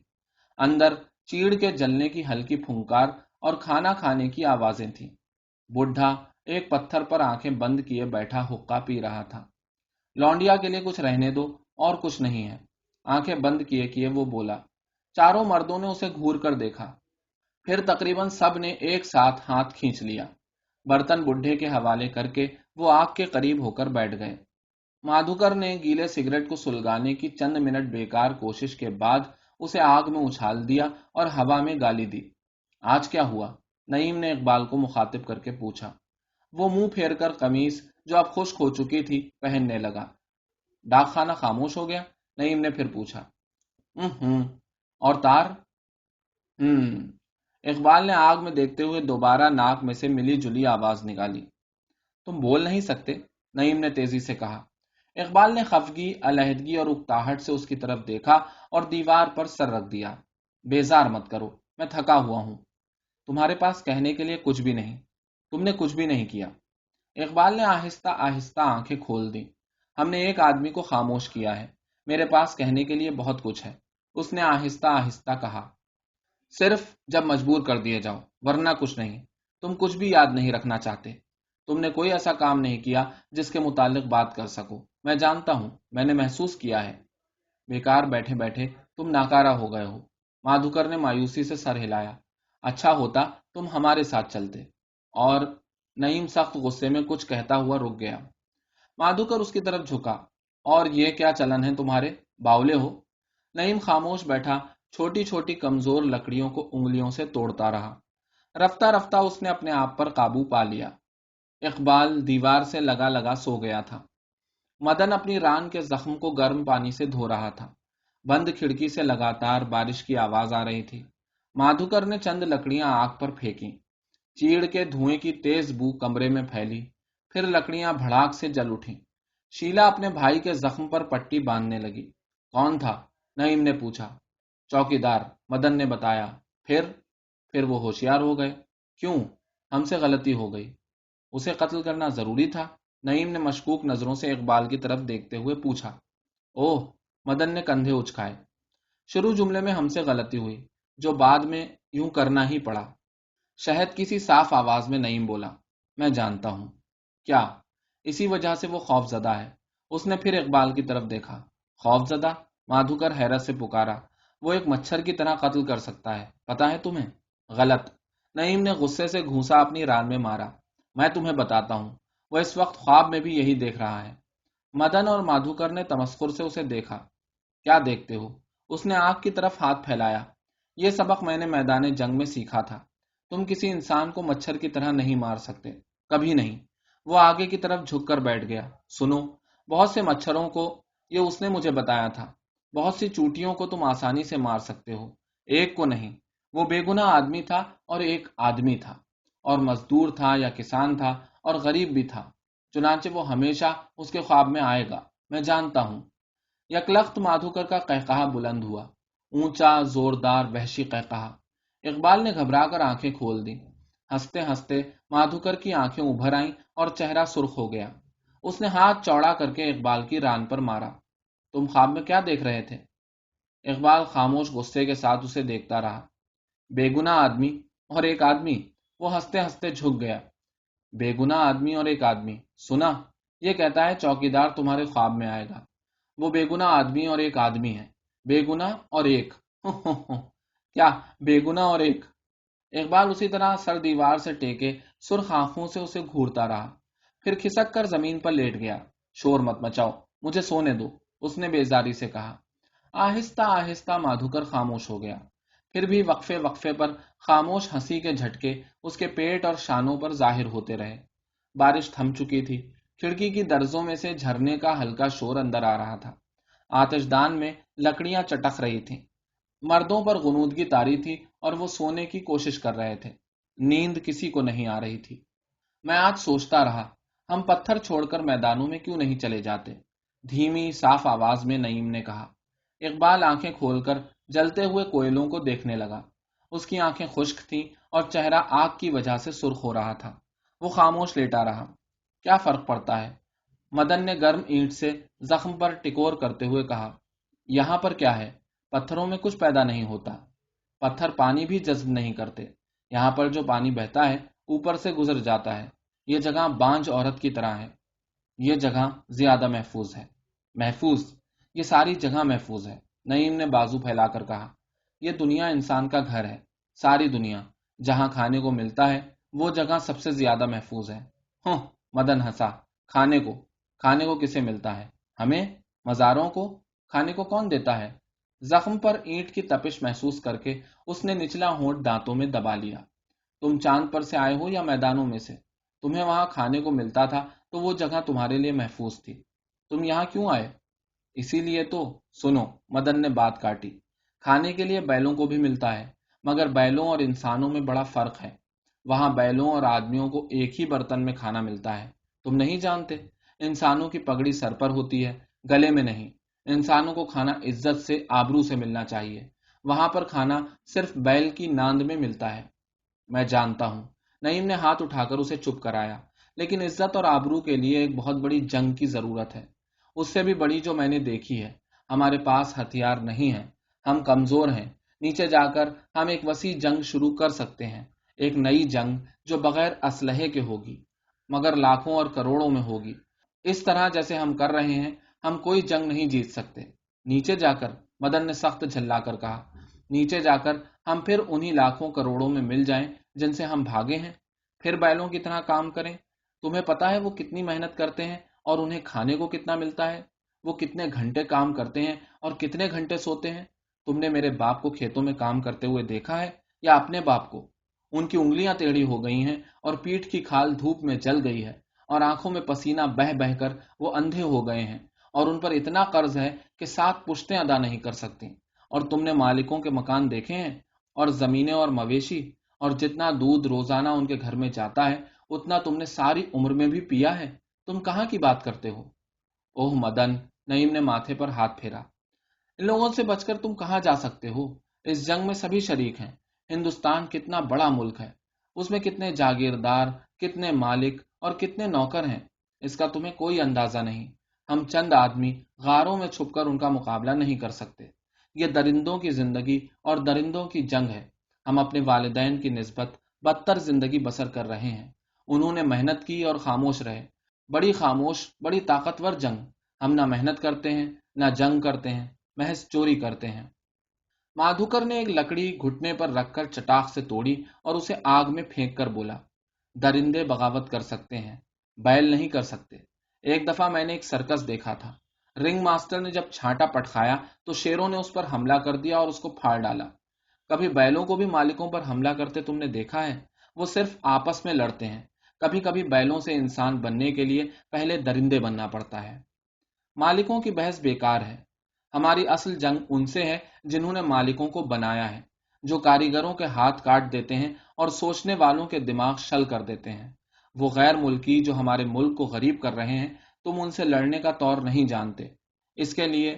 اندر چیڑ کے جلنے کی ہلکی پھنکار اور کھانا کھانے کی آوازیں تھیں۔ بڈھا ایک پتھر پر آنکھیں بند کیے بیٹھا حقہ پی رہا تھا۔ لونڈیا کے لیے کچھ رہنے دو، اور کچھ نہیں ہے، آنکھیں بند کیے کیے وہ بولا۔ چاروں مردوں نے اسے گھور کر دیکھا۔ پھر تقریباً سب نے ایک ساتھ ہاتھ کھینچ لیا۔ برتن بڈھے کے حوالے کر کے وہ آگ کے قریب ہو کر بیٹھ گئے۔ مادھوکر نے گیلے سگریٹ کو سلگانے کی چند منٹ بیکار کوشش کے بعد اسے آگ میں اچھال دیا اور ہوا میں گالی دی۔ آج کیا ہوا؟ نعیم نے اقبال کو مخاطب کر کے پوچھا۔ وہ منہ پھیر کر قمیص جو اب خشک ہو چکی تھی پہننے لگا۔ ڈاک خانہ خاموش ہو گیا؟ نعیم نے پھر پوچھا۔ اور تار؟ اقبال نے آگ میں دیکھتے ہوئے دوبارہ ناک میں سے ملی جلی آواز نکالی۔ تم بول نہیں سکتے؟ نعیم نے تیزی سے کہا۔ اقبال نے خفگی، علیحدگی اور اکتاہٹ سے اس کی طرف دیکھا اور دیوار پر سر رکھ دیا۔ بیزار مت کرو، میں تھکا ہوا ہوں۔ تمہارے پاس کہنے کے لیے کچھ بھی نہیں، تم نے کچھ بھی نہیں کیا۔ اقبال نے آہستہ آہستہ آنکھیں کھول دیں۔ ہم نے ایک آدمی کو خاموش کیا ہے، میرے پاس کہنے کے لیے بہت کچھ ہے، اس نے آہستہ آہستہ کہا۔ صرف جب مجبور کر دیے جاؤ، ورنہ کچھ نہیں۔ تم کچھ بھی یاد نہیں رکھنا چاہتے۔ تم نے کوئی ایسا کام نہیں کیا جس کے متعلق بات کر سکو۔ میں جانتا ہوں، میں نے محسوس کیا ہے۔ بیکار بیٹھے بیٹھے تم ناکارہ ہو گئے ہو۔ مادھوکر نے مایوسی سے سر ہلایا۔ اچھا ہوتا تم ہمارے ساتھ چلتے۔ اور نعیم سخت غصے میں کچھ کہتا ہوا رک گیا۔ مادھوکر اس کی طرف جھکا۔ اور یہ کیا چلن ہے تمہارے؟ باولے ہو؟ نعیم خاموش بیٹھا چھوٹی چھوٹی کمزور لکڑیوں کو انگلیوں سے توڑتا رہا۔ رفتہ رفتہ اس نے اپنے آپ پر قابو پا لیا۔ اقبال دیوار سے لگا لگا سو گیا تھا۔ مدن اپنی ران کے زخم کو گرم پانی سے دھو رہا تھا۔ بند کھڑکی سے لگاتار بارش کی آواز آ رہی تھی۔ مادھوکر نے چند لکڑیاں آگ پر پھینکی۔ چیڑ کے دھوئیں کی تیز بو کمرے میں پھیلی، پھر لکڑیاں بھڑاک سے جل اٹھیں۔ شیلا اپنے بھائی کے زخم پر پٹی باندھنے لگی۔ کون تھا؟ نعیم نے پوچھا۔ چوکیدار، مدن نے بتایا۔ پھر وہ ہوشیار ہو گئے۔ کیوں؟ ہم سے غلطی ہو گئی۔ اسے قتل کرنا ضروری تھا؟ نعیم نے مشکوک نظروں سے اقبال کی طرف دیکھتے ہوئے پوچھا۔ اوہ، مدن نے کندھے اچکائے۔ شروع جملے میں ہم سے غلطی ہوئی، جو بعد میں یوں کرنا ہی پڑا۔ شہد کسی صاف آواز میں نعیم بولا۔ میں جانتا ہوں۔ کیا؟ اسی وجہ سے وہ خوف زدہ ہے۔ اس نے پھر اقبال کی طرف دیکھا۔ خوف زدہ؟ مادھوکر حیرت سے پکارا۔ وہ ایک مچھر کی طرح قتل کر سکتا ہے، پتا ہے تمہیں؟ غلط۔ نعیم نے غصے سے گھونسا اپنی ران میں مارا۔ میں تمہیں بتاتا ہوں، وہ اس وقت خواب میں بھی یہی دیکھ رہا ہے۔ مدن اور مادھوکر نے تمسخر سے اسے دیکھا۔ کیا دیکھتے ہو؟ اس نے آگ کی طرف ہاتھ پھیلایا۔ یہ سبق میں نے میدان جنگ میں سیکھا تھا۔ تم کسی انسان کو مچھر کی طرح نہیں مار سکتے، کبھی نہیں۔ وہ آگے کی طرف جھک کر بیٹھ گیا۔ سنو، بہت سے مچھروں کو، یہ اس نے مجھے بتایا تھا، بہت سی چوٹیوں کو تم آسانی سے مار سکتے ہو، ایک کو نہیں۔ وہ بے گناہ آدمی تھا اور ایک آدمی تھا، اور مزدور تھا یا کسان تھا اور غریب بھی تھا، چنانچہ وہ ہمیشہ اس کے خواب میں آئے گا، میں جانتا ہوں۔ یکلخت مادھوکر کا قہقہا بلند ہوا، اونچا، زوردار، وحشی قہقہا۔ اقبال نے گھبرا کر آنکھیں کھول دی۔ ہنستے ہنستے مادھوکر کی آنکھیں ابھر آئیں اور چہرہ سرخ ہو گیا۔ اس نے ہاتھ چوڑا کر کے اقبال کی ران پر مارا۔ تم خواب میں کیا دیکھ رہے تھے؟ اقبال خاموش غصے کے ساتھ اسے دیکھتا رہا۔ بے گناہ آدمی اور ایک آدمی۔ وہ ہنستے ہنستے جھک گیا۔ بے گناہ آدمی اور ایک آدمی، سنا؟ یہ کہتا ہے چوکیدار تمہارے خواب میں آئے گا۔ وہ بے گناہ آدمی اور ایک آدمی ہے۔ بے گناہ اور ایک کیا بے گناہ اور ایک؟ اقبال اسی طرح سر دیوار سے ٹیکے سرخ آنکھوں سے اسے گھورتا رہا، پھر کھسک کر زمین پر لیٹ گیا۔ شور مت مچاؤ، مجھے سونے دو، اس نے بیزاری سے کہا۔ آہستہ آہستہ مادھوکر خاموش ہو گیا، پھر بھی وقفے وقفے پر خاموش ہنسی کے جھٹکے اس کے پیٹ اور شانوں پر ظاہر ہوتے رہے۔ بارش تھم چکی تھی۔ کھڑکی کی درزوں میں سے جھرنے کا ہلکا شور اندر آ رہا تھا۔ آتش دان میں لکڑیاں چٹک رہی تھیں۔ مردوں پر غنودگی طاری تھی اور وہ سونے کی کوشش کر رہے تھے۔ نیند کسی کو نہیں آ رہی تھی۔ میں آج سوچتا رہا، ہم پتھر چھوڑ کر میدانوں میں کیوں نہیں چلے جاتے؟ دھیمی صاف آواز میں نعیم نے کہا۔ اقبال آنکھیں کھول کر جلتے ہوئے کوئلوں کو دیکھنے لگا۔ اس کی آنکھیں خشک تھیں اور چہرہ آگ کی وجہ سے سرخ ہو رہا تھا۔ وہ خاموش لیٹا رہا۔ کیا فرق پڑتا ہے؟ مدن نے گرم اینٹ سے زخم پر ٹکور کرتے ہوئے کہا۔ یہاں پر کیا ہے؟ پتھروں میں کچھ پیدا نہیں ہوتا۔ پتھر پانی بھی جذب نہیں کرتے۔ یہاں پر جو پانی بہتا ہے اوپر سے گزر جاتا ہے۔ یہ جگہ بانجھ عورت کی طرح ہے۔ یہ جگہ زیادہ محفوظ ہے۔ محفوظ؟ یہ ساری جگہ محفوظ ہے، نعیم نے بازو پھیلا کر کہا۔ یہ دنیا انسان کا گھر ہے، ساری دنیا، جہاں کھانے کو ملتا ہے وہ جگہ سب سے زیادہ محفوظ ہے۔ ہوں، مدن ہنسا۔ کھانے کو کسے ملتا ہے؟ ہمیں؟ مزاروں کو؟ کھانے کو کون دیتا ہے؟ زخم پر اینٹ کی تپش محسوس کر کے اس نے نچلا ہونٹ دانتوں میں دبا لیا۔ تم چاند پر سے آئے ہو یا میدانوں میں سے؟ تمہیں وہاں کھانے کو ملتا تھا تو وہ جگہ تمہارے لیے محفوظ تھی۔ تم یہاں کیوں آئے؟ اسی لیے تو۔ سنو، مدن نے بات کاٹی، کھانے کے لیے بیلوں کو بھی ملتا ہے، مگر بیلوں اور انسانوں میں بڑا فرق ہے۔ وہاں بیلوں اور آدمیوں کو ایک ہی برتن میں کھانا ملتا ہے، تم نہیں جانتے؟ انسانوں کی پگڑی سر پر ہوتی ہے، گلے میں نہیں۔ انسانوں کو کھانا عزت سے، آبرو سے ملنا چاہیے، وہاں پر کھانا صرف بیل کی ناند میں ملتا ہے۔ میں جانتا ہوں، نعیم نے ہاتھ اٹھا کر اسے چپ کرایا، لیکن عزت اور آبرو کے لیے ایک بہت بڑی جنگ کی ضرورت ہے، اس سے بھی بڑی جو میں نے دیکھی ہے۔ ہمارے پاس ہتھیار نہیں ہیں، ہم کمزور ہیں۔ نیچے جا کر ہم ایک وسیع جنگ شروع کر سکتے ہیں، ایک نئی جنگ جو بغیر اسلحے کے ہوگی، مگر لاکھوں اور کروڑوں میں ہوگی۔ اس طرح جیسے ہم کر رہے ہیں ہم کوئی جنگ نہیں جیت سکتے۔ نیچے جا کر، مدن نے سخت جھلا کر کہا، نیچے جا کر ہم پھر انہی لاکھوں کروڑوں میں مل جائیں جن سے ہم بھاگے ہیں، پھر بیلوں کی طرح کام کریں۔ تمہیں پتا ہے وہ کتنی محنت کرتے ہیں اور انہیں کھانے کو کتنا ملتا ہے؟ وہ کتنے گھنٹے کام کرتے ہیں اور کتنے گھنٹے سوتے ہیں؟ تم نے میرے باپ کو کھیتوں میں کام کرتے ہوئے دیکھا ہے یا اپنے باپ کو؟ ان کی انگلیاں ٹیڑھی ہو گئی ہیں اور پیٹھ کی کھال دھوپ میں جل گئی ہے اور آنکھوں میں پسینہ بہہ بہہ کر وہ اندھے ہو گئے ہیں اور ان پر اتنا قرض ہے کہ 7 پشتیں ادا نہیں کر سکتی۔ اور تم نے مالکوں کے مکان دیکھے ہیں اور زمینیں اور مویشی، اور جتنا دودھ روزانہ ان کے گھر میں جاتا ہے اتنا تم نے ساری عمر میں بھی پیا ہے، تم کہاں کی بات کرتے ہو؟ اوہ مدن، نعیم نے ماتھے پر ہاتھ پھیرا، ان لوگوں سے بچ کر تم کہاں جا سکتے ہو؟ اس جنگ میں سبھی شریک ہیں۔ ہندوستان کتنا بڑا ملک ہے، اس میں کتنے جاگیردار، کتنے مالک اور کتنے نوکر ہیں، اس کا تمہیں کوئی اندازہ نہیں۔ ہم چند آدمی غاروں میں چھپ کر ان کا مقابلہ نہیں کر سکتے۔ یہ درندوں کی زندگی اور درندوں کی جنگ ہے۔ ہم اپنے والدین کی نسبت بدتر زندگی بسر کر رہے ہیں۔ انہوں نے محنت کی اور خاموش رہے، بڑی خاموش، بڑی طاقتور جنگ۔ ہم نہ محنت کرتے ہیں، نہ جنگ کرتے ہیں، محض چوری کرتے ہیں۔ مادھوکر نے ایک لکڑی گھٹنے پر رکھ کر چٹاخ سے توڑی اور اسے آگ میں پھینک کر بولا، درندے بغاوت کر سکتے ہیں، بیل نہیں کر سکتے۔ ایک دفعہ میں نے ایک سرکس دیکھا تھا۔ رنگ ماسٹر نے جب چھانٹا پٹخایا تو شیروں نے اس پر حملہ کر دیا اور اس کو پھاڑ ڈالا۔ کبھی بیلوں کو بھی مالکوں پر حملہ کرتے تم نے دیکھا ہے؟ وہ صرف آپس میں لڑتے ہیں۔ کبھی کبھی بیلوں سے انسان بننے کے لیے پہلے درندے بننا پڑتا ہے۔ مالکوں کی بحث بیکار ہے۔ ہماری اصل جنگ ان سے ہے جنہوں نے مالکوں کو بنایا ہے، جو کاریگروں کے ہاتھ کاٹ دیتے ہیں اور سوچنے والوں کے دماغ شل کر دیتے ہیں۔ وہ غیر ملکی جو ہمارے ملک کو غریب کر رہے ہیں، تم ان سے لڑنے کا طور نہیں جانتے۔ اس کے لیے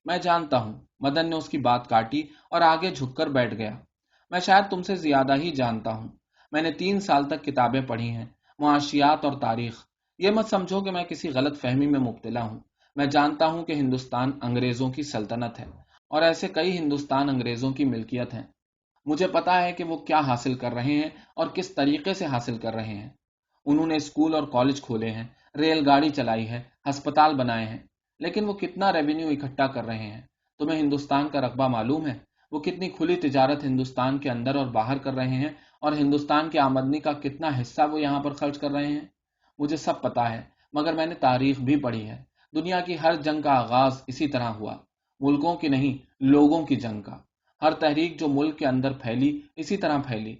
میں جانتا ہوں، مدن نے اس کی بات کاٹی اور آگے جھک کر بیٹھ گیا۔ میں شاید تم سے زیادہ ہی جانتا ہوں۔ میں نے 3 سال تک کتابیں پڑھی ہیں، معاشیات اور تاریخ۔ یہ مت سمجھو کہ میں کسی غلط فہمی میں مبتلا ہوں۔ میں جانتا ہوں کہ ہندوستان انگریزوں کی سلطنت ہے اور ایسے کئی ہندوستان انگریزوں کی ملکیت ہیں۔ مجھے پتا ہے کہ وہ کیا حاصل کر رہے ہیں اور کس طریقے سے حاصل کر رہے ہیں۔ انہوں نے اسکول اور کالج کھولے ہیں، ریل گاڑی چلائی ہے، ہسپتال بنائے ہیں، لیکن وہ کتنا ریونیو اکٹھا کر رہے ہیں؟ تمہیں ہندوستان کا رقبہ معلوم ہے؟ وہ کتنی کھلی تجارت ہندوستان کے اندر اور باہر کر رہے ہیں اور ہندوستان کی آمدنی کا کتنا حصہ وہ یہاں پر خرچ کر رہے ہیں؟ مجھے سب پتا ہے، مگر میں نے تاریخ بھی پڑھی ہے۔ دنیا کی ہر جنگ کا آغاز اسی طرح ہوا، ملکوں کی نہیں، لوگوں کی جنگ کا۔ ہر تحریک جو ملک کے اندر پھیلی اسی طرح پھیلی۔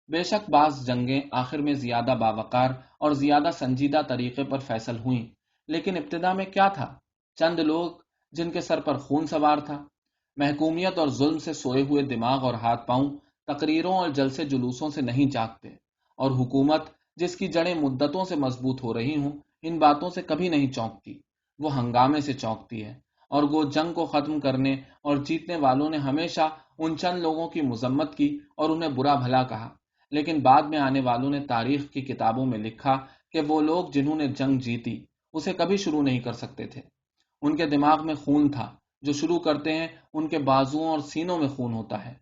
بے شک بعض جنگیں آخر میں زیادہ باوقار اور زیادہ سنجیدہ طریقے پر فیصل ہوئیں، لیکن ابتدا میں کیا تھا؟ چند لوگ جن کے سر پر خون سوار تھا، محکومیت اور ظلم سے سوئے ہوئے دماغ اور ہاتھ پاؤں تقریروں اور جلسے جلوسوں سے نہیں جاگتے، اور حکومت جس کی جڑیں مدتوں سے مضبوط ہو رہی ہوں ان باتوں سے کبھی نہیں چونکتی، وہ ہنگامے سے چونکتی ہے۔ اور وہ جنگ کو ختم کرنے اور جیتنے والوں نے ہمیشہ ان چند لوگوں کی مذمت کی اور انہیں برا بھلا کہا، لیکن بعد میں آنے والوں نے تاریخ کی کتابوں میں لکھا کہ وہ لوگ جنہوں نے جنگ جیتی اسے کبھی شروع نہیں کر سکتے تھے۔ ان کے دماغ میں خون تھا، جو شروع کرتے ہیں ان کے بازوؤں اور سینوں میں خون ہوتا ہے۔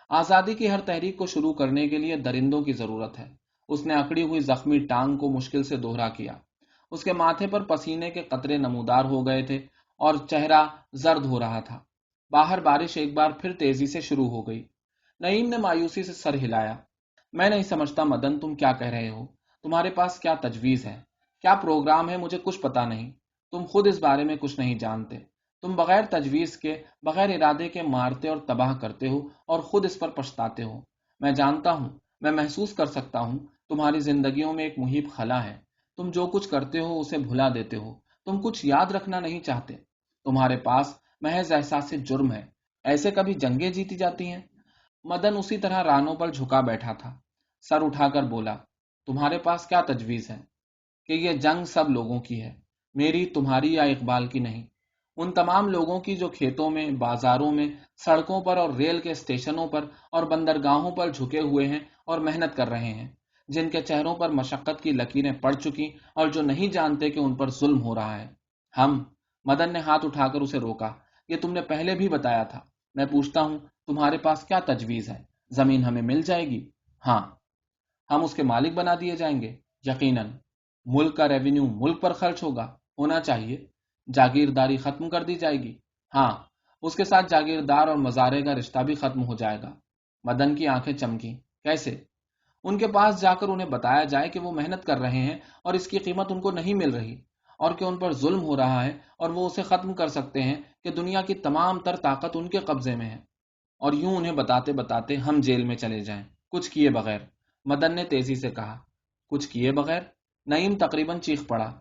آزادی کی ہر تحریک کو شروع کرنے کے لیے درندوں کی ضرورت ہے۔ اس نے اکڑی ہوئی زخمی ٹانگ کو مشکل سے دوہرا کیا۔ اس کے ماتھے پر پسینے کے قطرے نمودار ہو گئے تھے اور چہرہ زرد ہو رہا تھا۔ باہر بارش ایک بار پھر تیزی سے شروع ہو گئی۔ نعیم نے مایوسی سے سر ہلایا۔ میں نہیں سمجھتا مدن، تم کیا کہہ رہے ہو؟ تمہارے پاس کیا تجویز ہے؟ کیا پروگرام ہے؟ مجھے کچھ پتا نہیں۔ تم خود اس بارے میں کچھ نہیں جانتے۔ تم بغیر تجویز کے، بغیر ارادے کے مارتے اور تباہ کرتے ہو اور خود اس پر پچھتاتے ہو۔ میں جانتا ہوں، میں محسوس کر سکتا ہوں، تمہاری زندگیوں میں ایک محیط خلا ہے۔ تم جو کچھ کرتے ہو اسے بھلا دیتے ہو۔ تم کچھ یاد رکھنا نہیں چاہتے۔ تمہارے پاس محض احساس جرم ہے۔ ایسے کبھی جنگیں جیتی جاتی ہیں؟ مدن اسی طرح رانوں پر جھکا بیٹھا تھا، سر اٹھا کر بولا، تمہارے پاس کیا تجویز ہے؟ کہ یہ جنگ سب لوگوں کی ہے، میری، تمہاری یا اقبال کی نہیں۔ ان تمام لوگوں کی جو کھیتوں میں، بازاروں میں، سڑکوں پر اور ریل کے اسٹیشنوں پر اور بندرگاہوں پر جھکے ہوئے ہیں اور محنت کر رہے ہیں، جن کے چہروں پر مشقت کی لکیریں پڑ چکی اور جو نہیں جانتے کہ ان پر ظلم ہو رہا ہے۔ ہم مدن نے ہاتھ اٹھا کر اسے روکا، یہ تم نے پہلے بھی بتایا تھا۔ میں پوچھتا ہوں، تمہارے پاس کیا تجویز ہے؟ زمین ہمیں مل جائے گی؟ ہاں۔ ہم اس کے مالک بنا دیے جائیں گے؟ یقیناً۔ ملک کا ریونیو ملک پر خرچ ہونا چاہیے۔ جاگیرداری ختم کر دی جائے گی؟ ہاں، اس کے ساتھ جاگیردار اور مزارے کا رشتہ بھی ختم ہو جائے گا۔ مدن کی آنکھیں چمکی۔ کیسے؟ ان کے پاس جا کر انہیں بتایا جائے کہ وہ محنت کر رہے ہیں اور اس کی قیمت ان کو نہیں مل رہی، اور کہ ان پر ظلم ہو رہا ہے اور وہ اسے ختم کر سکتے ہیں، کہ دنیا کی تمام تر طاقت ان کے قبضے میں ہے، اور یوں انہیں بتاتے بتاتے ہم جیل میں چلے جائیں، کچھ کیے بغیر۔ مدن نے تیزی سے کہا۔ کچھ کیے بغیر؟ نعیم تقریباً چیخ پڑا۔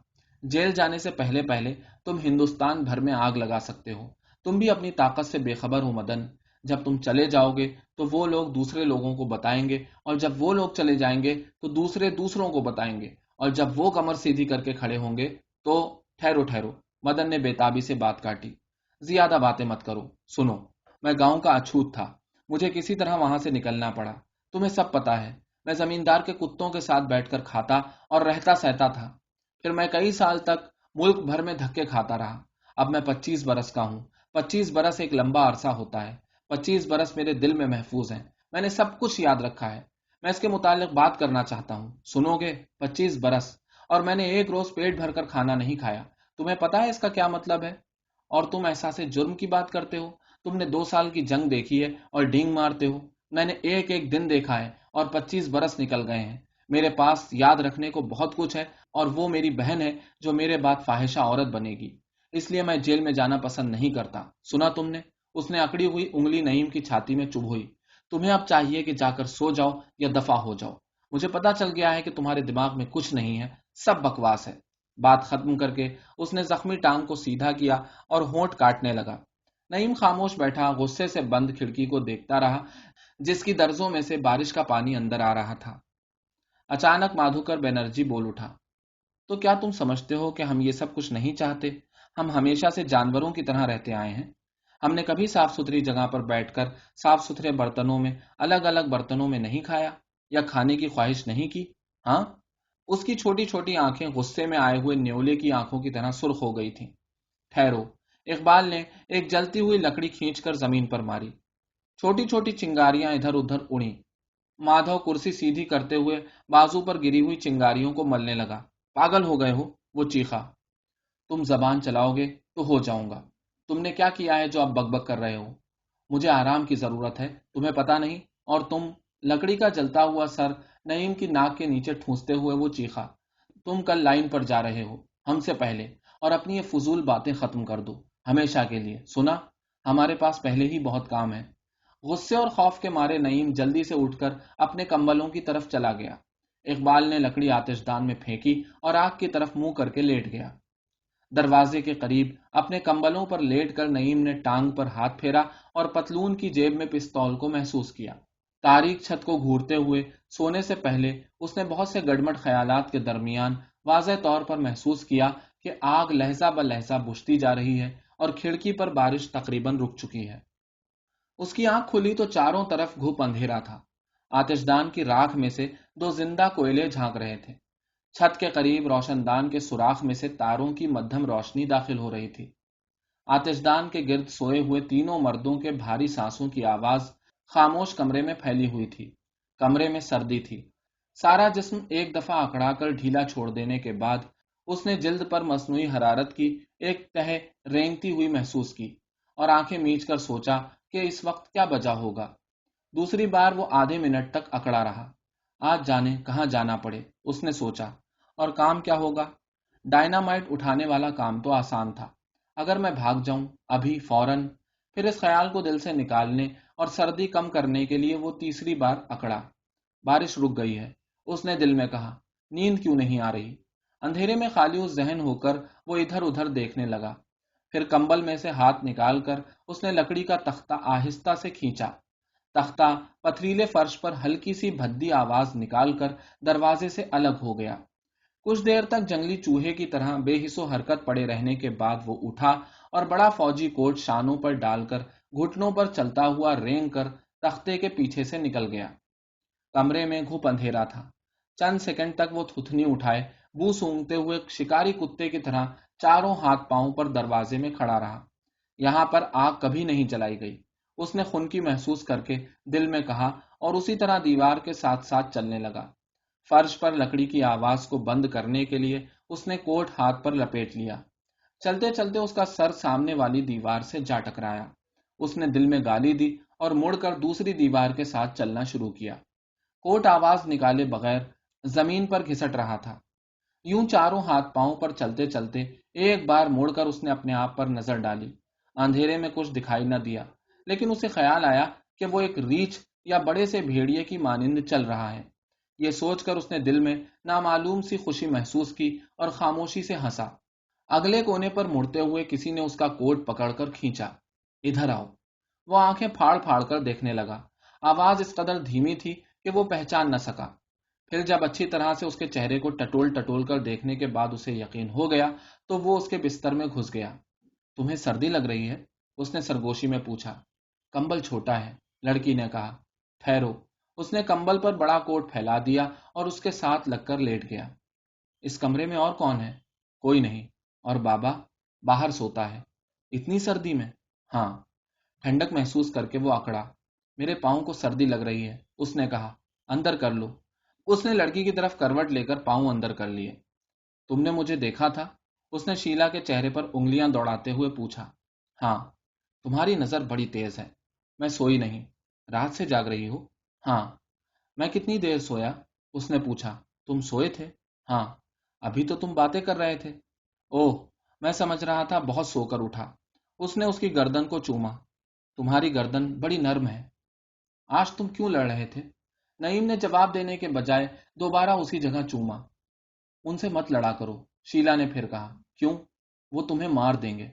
جیل جانے سے پہلے پہلے تم ہندوستان بھر میں آگ لگا سکتے ہو۔ تم بھی اپنی طاقت سے بے خبر ہو مدن۔ جب تم چلے جاؤ گے تو وہ لوگ دوسرے لوگوں کو بتائیں گے، اور جب وہ لوگ چلے جائیں گے تو دوسرے دوسروں کو بتائیں گے، اور جب وہ کمر سیدھی کر کے کھڑے ہوں گے تو… ٹھہرو ٹھہرو، مدن نے بےتابی سے بات کاٹی۔ زیادہ باتیں مت کرو، سنو۔ میں گاؤں کا اچھوت تھا، مجھے کسی طرح وہاں سے نکلنا پڑا۔ تمہیں سب پتا ہے، میں زمیندار کے کتوں کے ساتھ بیٹھ کر کھاتا اور رہتا سہتا تھا۔ پھر میں کئی سال تک ملک بھر میں دھکے کھاتا رہا۔ اب میں 25 برس کا ہوں۔ 25 برس ایک لمبا عرصہ ہوتا ہے۔ 25 برس میرے دل میں محفوظ ہیں۔ میں نے سب کچھ یاد رکھا ہے۔ میں اس کے متعلق بات کرنا چاہتا ہوں، سنو گے؟ 25 برس، اور میں نے ایک روز پیٹ بھر کر کھانا نہیں کھایا۔ تمہیں پتا ہے اس کا کیا مطلب ہے؟ اور تم احساس جرم کی بات کرتے ہو؟ تم نے 2 سال کی جنگ دیکھی ہے اور ڈینگ مارتے ہو۔ میں نے ایک ایک دن دیکھا ہے، اور 25 برس نکل گئے ہیں۔ میرے پاس یاد رکھنے کو بہت کچھ ہے، اور وہ میری بہن ہے جو میرے بعد فاحشہ عورت بنے گی۔ اس لیے میں جیل میں جانا پسند نہیں کرتا۔ سنا تم نے؟ اس نے اکڑی ہوئی انگلی نعیم کی چھاتی میں چبھ ہوئی۔ تمہیں اب چاہیے کہ جا کر سو جاؤ یا دفع ہو جاؤ۔ مجھے پتا چل گیا ہے کہ تمہارے دماغ میں کچھ نہیں ہے، سب بکواس ہے۔ بات ختم کر کے اس نے زخمی ٹانگ کو سیدھا کیا اور ہونٹ کاٹنے لگا۔ نعیم خاموش بیٹھا غصے سے بند کھڑکی کو دیکھتا رہا، جس کی درزوں میں سے بارش کا پانی اندر آ رہا تھا۔ اچانک مادھوکر بینرجی بول اٹھا۔ تو کیا تم سمجھتے ہو کہ ہم یہ سب کچھ نہیں چاہتے؟ ہم ہمیشہ سے جانوروں کی طرح رہتے آئے ہیں۔ ہم نے کبھی صاف ستھری جگہ پر بیٹھ کر صاف ستھرے برتنوں میں، الگ الگ برتنوں میں نہیں کھایا، یا کھانے کی خواہش نہیں کی؟ ہاں؟ اس کی چھوٹی چھوٹی آنکھیں غصے میں آئے ہوئے نیولے کی آنکھوں کی طرح سرخ ہو گئی تھیں۔ ٹھہرو، اقبال نے ایک جلتی ہوئی لکڑی کھینچ کر زمین پر ماری۔ چھوٹی چھوٹی چنگاریاں ادھر ادھر اڑیں۔ مادھو کرسی سیدھی کرتے ہوئے بازو پر گری ہوئی چنگاریوں کو ملنے لگا۔ پاگل ہو گئے ہو؟ وہ چیخا۔ تم زبان چلاؤ گے تو ہو جاؤں گا۔ تم نے کیا کیا ہے جو اب بک بک کر رہے ہو؟ مجھے آرام کی ضرورت ہے، تمہیں پتا نہیں؟ اور تم… لکڑی کا جلتا ہوا سر نعیم کی ناک کے نیچے ٹھونستے ہوئے وہ چیخا۔ تم کل لائن پر جا رہے ہو، ہم سے پہلے، اور اپنی یہ فضول باتیں ختم کر دو، ہمیشہ کے لیے، سنا؟ ہمارے پاس پہلے ہی بہت کام ہے۔ غصے اور خوف کے مارے نعیم جلدی سے اٹھ کر اپنے کمبلوں کی طرف چلا گیا۔ اقبال نے لکڑی آتش دان میں پھینکی اور آگ کی طرف منہ کر کے لیٹ گیا۔ دروازے کے قریب اپنے کمبلوں پر لیٹ کر نعیم نے ٹانگ پر ہاتھ پھیرا اور پتلون کی جیب میں پستول کو محسوس کیا۔ تاریک چھت کو گھورتے ہوئے سونے سے پہلے اس نے بہت سے گڑمٹ خیالات کے درمیان واضح طور پر محسوس کیا کہ آگ لہجہ بہ لہجہ بجھتی جا رہی ہے اور کھڑکی پر بارش تقریباً رک چکی ہے۔ اس کی آنکھ کھلی تو چاروں طرف گھپ اندھیرا تھا۔ آتش دان کی راکھ میں سے 2 زندہ کوئلے جھانک رہے تھے۔ چھت کے قریب روشن دان کے سوراخ میں سے تاروں کی مدھم روشنی داخل ہو رہی تھی۔ آتش دان کے گرد سوئے ہوئے تینوں مردوں کے بھاری سانسوں کی آواز خاموش کمرے میں پھیلی ہوئی تھی۔ کمرے میں سردی تھی۔ سارا جسم ایک دفعہ اکڑا کر ڈھیلا چھوڑ دینے کے بعد اس نے جلد پر مصنوعی حرارت کی ایک تہ رینگتی ہوئی محسوس کی، اور آنکھیں میچ کر سوچا کہ اس وقت کیا بجا ہوگا۔ دوسری بار وہ آدھے منٹ تک اکڑا رہا۔ آج جانے کہاں جانا پڑے، اس نے سوچا، اور کام کیا ہوگا؟ ڈائنامائٹ اٹھانے والا کام تو آسان تھا۔ اگر میں بھاگ جاؤں ابھی فوراً… پھر اس خیال کو دل سے نکالنے اور سردی کم کرنے کے لیے وہ تیسری بار اکڑا۔ بارش رک گئی ہے، اس نے دل میں کہا۔ نیند کیوں نہیں آ رہی؟ اندھیرے میں خالی ذہن ہو کر وہ ادھر ادھر دیکھنے لگا۔ پھر کمبل میں سے ہاتھ نکال کر اس نے لکڑی کا تختہ آہستہ سے کھینچا۔ تختہ پتھریلے فرش پر ہلکی سی بھدی آواز نکال کر دروازے سے الگ ہو گیا۔ کچھ دیر تک جنگلی چوہے کی طرح بے حس و حرکت پڑے رہنے کے بعد وہ اٹھا اور بڑا فوجی کوٹ شانوں پر ڈال کر گھٹنوں پر چلتا ہوا رینگ کر تختے کے پیچھے سے نکل گیا۔ کمرے میں گھپ اندھیرا تھا۔ چند سیکنڈ تک وہ تھوتنی اٹھائے بو سونگتے ہوئے شکاری کتے کی طرح چاروں ہاتھ پاؤں پر دروازے میں کھڑا رہا۔ یہاں پر آگ کبھی نہیں جلائی گئی، اس نے خنکی محسوس کر کے دل میں کہا، اور اسی طرح دیوار کے ساتھ ساتھ چلنے لگا۔ فرش پر لکڑی کی آواز کو بند کرنے کے لیے اس نے کوٹ ہاتھ پر لپیٹ لیا۔ چلتے چلتے اس کا سر سامنے والی دیوار سے جا ٹکرایا۔ اس نے دل میں گالی دی اور مڑ کر دوسری دیوار کے ساتھ چلنا شروع کیا۔ کوٹ آواز نکالے بغیر زمین پر گھسٹ رہا تھا۔ یوں چاروں ہاتھ پاؤں پر چلتے چلتے ایک بار مڑ کر اس نے اپنے آپ پر نظر ڈالی۔ اندھیرے میں کچھ دکھائی نہ دیا، لیکن اسے خیال آیا کہ وہ ایک ریچھ یا بڑے سے بھیڑیے کی مانند چل رہا ہے۔ یہ سوچ کر اس نے دل میں نامعلوم سی خوشی محسوس کی اور خاموشی سے ہنسا۔ اگلے کونے پر مڑتے ہوئے کسی نے اس کا کوٹ پکڑ کر کھینچا۔ ادھر آؤ۔ وہ آنکھیں پھاڑ پھاڑ کر دیکھنے لگا۔ آواز اس قدر دھیمی تھی کہ وہ پہچان نہ سکا۔ پھر جب اچھی طرح سے اس کے چہرے کو ٹٹول ٹٹول کر دیکھنے کے بعد اسے یقین ہو گیا تو وہ اس کے بستر میں گھس گیا۔ تمہیں سردی لگ رہی ہے؟ اس نے سرگوشی میں پوچھا۔ کمبل چھوٹا ہے، لڑکی نے کہا۔ ٹھہرو۔ اس نے کمبل پر بڑا کوٹ پھیلا دیا اور اس کے ساتھ لگ کر لیٹ گیا۔ اس کمرے میں اور کون ہے؟ کوئی نہیں۔ اور بابا؟ باہر سوتا ہے۔ اتنی سردی میں؟ ہاں۔ ٹھنڈک محسوس کر کے وہ اکڑا۔ میرے پاؤں کو سردی لگ رہی ہے، اس نے کہا۔ اندر کر لو۔ اس نے لڑکی کی طرف کروٹ لے کر پاؤں اندر کر لیے۔ تم نے مجھے دیکھا تھا؟ اس نے شیلا کے چہرے پر انگلیاں دوڑاتے ہوئے پوچھا۔ ہاں۔ تمہاری نظر بڑی تیز ہے۔ میں سوئی نہیں۔ رات سے جاگ رہی ہو؟ ہاں۔ میں کتنی دیر سویا؟ اس نے پوچھا۔ تم سوئے تھے؟ ہاں۔ ابھی تو تم باتیں کر رہے تھے۔ اوہ، میں سمجھ رہا تھا بہت سو کر اٹھا۔ اس نے اس کی گردن کو چوما۔ تمہاری گردن بڑی نرم ہے۔ آج تم کیوں لڑ رہے تھے؟ نعیم نے جواب دینے کے بجائے دوبارہ اسی جگہ چوما۔ ان سے مت لڑا کرو، شیلا نے پھر کہا۔ کیوں؟ وہ تمہیں مار دیں گے۔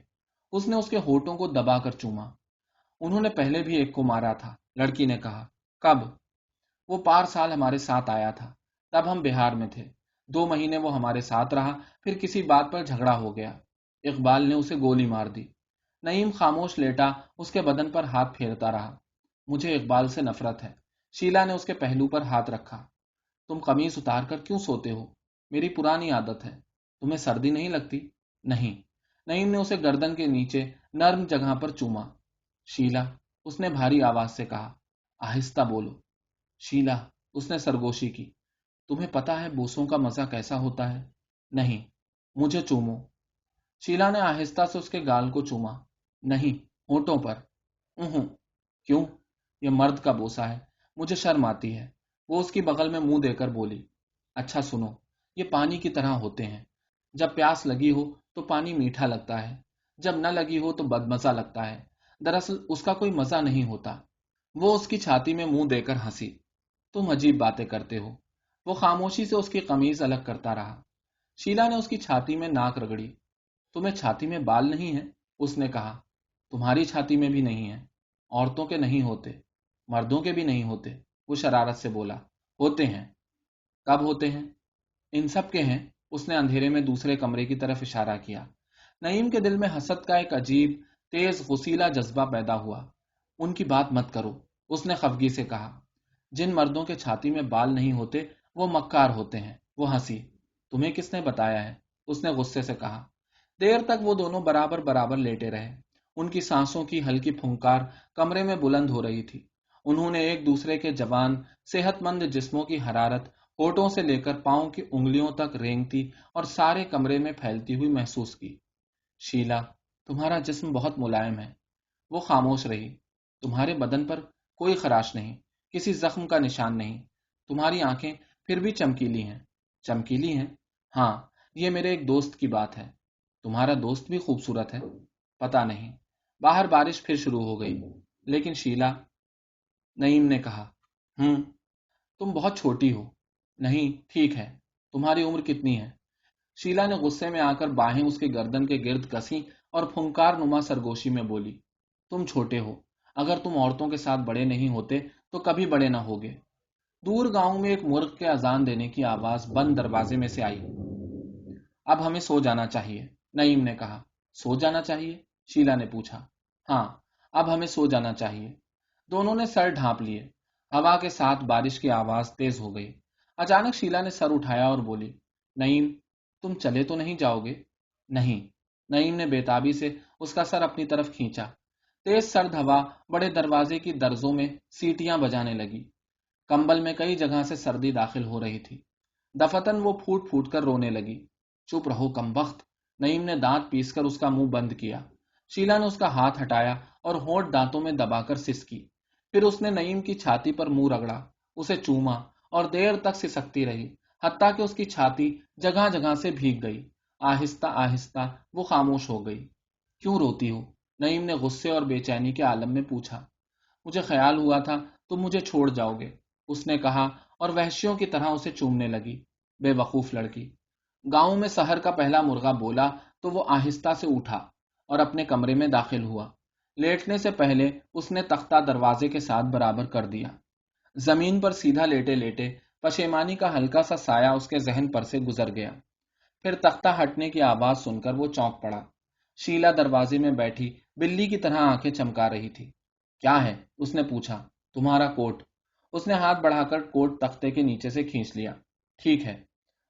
اس نے اس کے ہونٹوں کو دبا کر چوما۔ انہوں نے پہلے بھی ایک کو مارا تھا، لڑکی نے کہا۔ کب؟ وہ پار سال ہمارے ساتھ آیا تھا، تب ہم بہار میں تھے۔ 2 مہینے وہ ہمارے ساتھ رہا، پھر کسی بات پر جھگڑا ہو گیا، اقبال نے اسے گولی مار دی۔ نعیم خاموش لیٹا اس کے بدن پر ہاتھ پھیرتا رہا۔ مجھے اقبال سے نفرت ہے۔ شیلا نے اس کے پہلو پر ہاتھ رکھا۔ تم قمیص اتار کر کیوں سوتے ہو؟ میری پرانی عادت ہے۔ تمہیں سردی نہیں لگتی؟ نہیں۔ نعیم نے اسے گردن کے نیچے نرم جگہ پر چوما۔ شیلا، اس نے بھاری آواز سے کہا۔ آہستہ بولو۔ شیلا، اس نے سرگوشی کی۔ تمہیں پتا ہے بوسوں کا مزہ کیسا ہوتا ہے؟ نہیں۔ مجھے چومو۔ شیلا نے آہستہ سے اس کے گال کو چوما۔ نہیں، ہونٹوں پر۔ کیوں؟ یہ مرد کا بوسا ہے، مجھے شرم آتی ہے۔ وہ اس کی بغل میں منہ دے کر بولی۔ اچھا سنو، یہ پانی کی طرح ہوتے ہیں۔ جب پیاس لگی ہو تو پانی میٹھا لگتا ہے، جب نہ لگی ہو تو بدمزہ لگتا ہے۔ دراصل اس کا کوئی مزہ نہیں ہوتا۔ وہ اس کی چھاتی میں منہ دے کر ہنسی۔ تم عجیب باتیں کرتے ہو۔ وہ خاموشی سے اس کی قمیض الگ کرتا رہا۔ شیلا نے اس کی چھاتی میں ناک رگڑی۔ تمہیں چھاتی میں بال نہیں ہیں؟ اس نے کہا۔ تمہاری چھاتی میں بھی نہیں ہے۔ عورتوں کے نہیں ہوتے، مردوں کے بھی نہیں ہوتے، وہ شرارت سے بولا۔ ہوتے ہیں۔ کب ہوتے ہیں؟ ان سب کے ہیں۔ اس نے اندھیرے میں دوسرے کمرے کی طرف اشارہ کیا۔ نعیم کے دل میں حسد کا ایک عجیب تیز غسیلا جذبہ پیدا ہوا۔ ان کی بات مت کرو، اس نے خفگی سے کہا۔ جن مردوں کے چھاتی میں بال نہیں ہوتے وہ مکار ہوتے ہیں۔ وہ ہنسی۔ تمہیں کس نے بتایا ہے؟ اس نے غصے سے کہا۔ دیر تک وہ دونوں برابر برابر لیٹے رہے۔ ان کی سانسوں کی ہلکی پھنکار کمرے میں بلند ہو رہی تھی۔ انہوں نے ایک دوسرے کے جوان صحت مند جسموں کی حرارت ہونٹوں سے لے کر پاؤں کی انگلیوں تک رینگتی اور سارے کمرے میں پھیلتی ہوئی محسوس کی۔ شیلا، تمہارا جسم بہت ملائم ہے۔ وہ خاموش رہی۔ تمہارے بدن پر کوئی خراش نہیں، کسی زخم کا نشان نہیں۔ تمہاری آنکھیں پھر بھی چمکیلی ہیں۔ چمکیلی ہیں؟ ہاں، یہ میرے ایک دوست کی بات ہے۔ تمہارا دوست بھی خوبصورت ہے؟ پتا نہیں۔ باہر بارش پھر شروع ہو گئی۔ لیکن شیلا، نعیم نے کہا۔ تم بہت چھوٹی ہو۔ نہیں، ٹھیک ہے۔ تمہاری عمر کتنی ہے؟ شیلا نے غصے میں آ کر باہیں اس کی گردن کے گرد کسیں اور پھنکار نما سرگوشی میں بولی۔ تم چھوٹے ہو۔ اگر تم عورتوں کے ساتھ بڑے نہیں ہوتے تو کبھی بڑے نہ ہوگے۔ دور گاؤں میں ایک مرغ کے اذان دینے کی آواز بند دروازے میں سے آئی۔ اب ہمیں سو جانا چاہیے، نعیم نے کہا۔ سو جانا چاہیے؟ شیلا نے پوچھا۔ ہاں، اب ہمیں سو جانا چاہیے۔ دونوں نے سر ڈھانپ لیے۔ ہوا کے ساتھ بارش کی آواز تیز ہو گئی۔ اچانک شیلا نے سر اٹھایا اور بولی۔ نعیم، تم چلے تو نہیں جاؤ گے؟ نہیں۔ نعیم نے بے تابی سے اس کا سر اپنی طرف کھینچا۔ تیز سرد ہوا بڑے دروازے کی درزوں میں سیٹیاں بجانے لگی۔ کمبل میں کئی جگہ سے سردی داخل ہو رہی تھی۔ دفتن وہ پھوٹ پھوٹ کر رونے لگی۔ چپ رہو کمبخت، نعیم نے دانت پیس کر اس کا منہ بند کیا۔ شیلا نے اس کا ہاتھ ہٹایا اور ہونٹ دانتوں میں دبا کر سسکی۔ پھر اس نے نعیم کی چھاتی پر منہ رگڑا، اسے چوما اور دیر تک سسکتی رہی، حتیٰ کہ اس کی چھاتی جگہ جگہ سے بھیگ گئی۔ آہستہ آہستہ وہ خاموش ہو گئی۔ کیوں روتی ہو؟ نعیم نے غصے اور بے چینی کے عالم میں پوچھا۔ مجھے خیال ہوا تھا تم مجھے چھوڑ جاؤ گے، اس نے کہا اور وحشیوں کی طرح اسے چومنے لگی۔ بے وقوف لڑکی۔ گاؤں میں سحر کا پہلا مرغا بولا تو وہ آہستہ سے اٹھا اور اپنے کمرے میں داخل ہوا۔ لیٹنے سے پہلے اس نے تختہ دروازے کے ساتھ برابر کر دیا۔ زمین پر سیدھا لیٹے لیٹے پشیمانی کا ہلکا سا سایہ اس کے ذہن پر سے گزر گیا۔ پھر تختہ ہٹنے کی آواز سن کر وہ چونک پڑا۔ شیلا دروازے میں بیٹھی بلی کی طرح آنکھیں چمکا رہی تھی۔ کیا ہے؟ اس نے پوچھا۔ تمہارا کوٹ۔ اس نے ہاتھ بڑھا کر کوٹ تختے کے نیچے سے کھینچ لیا۔ ٹھیک ہے۔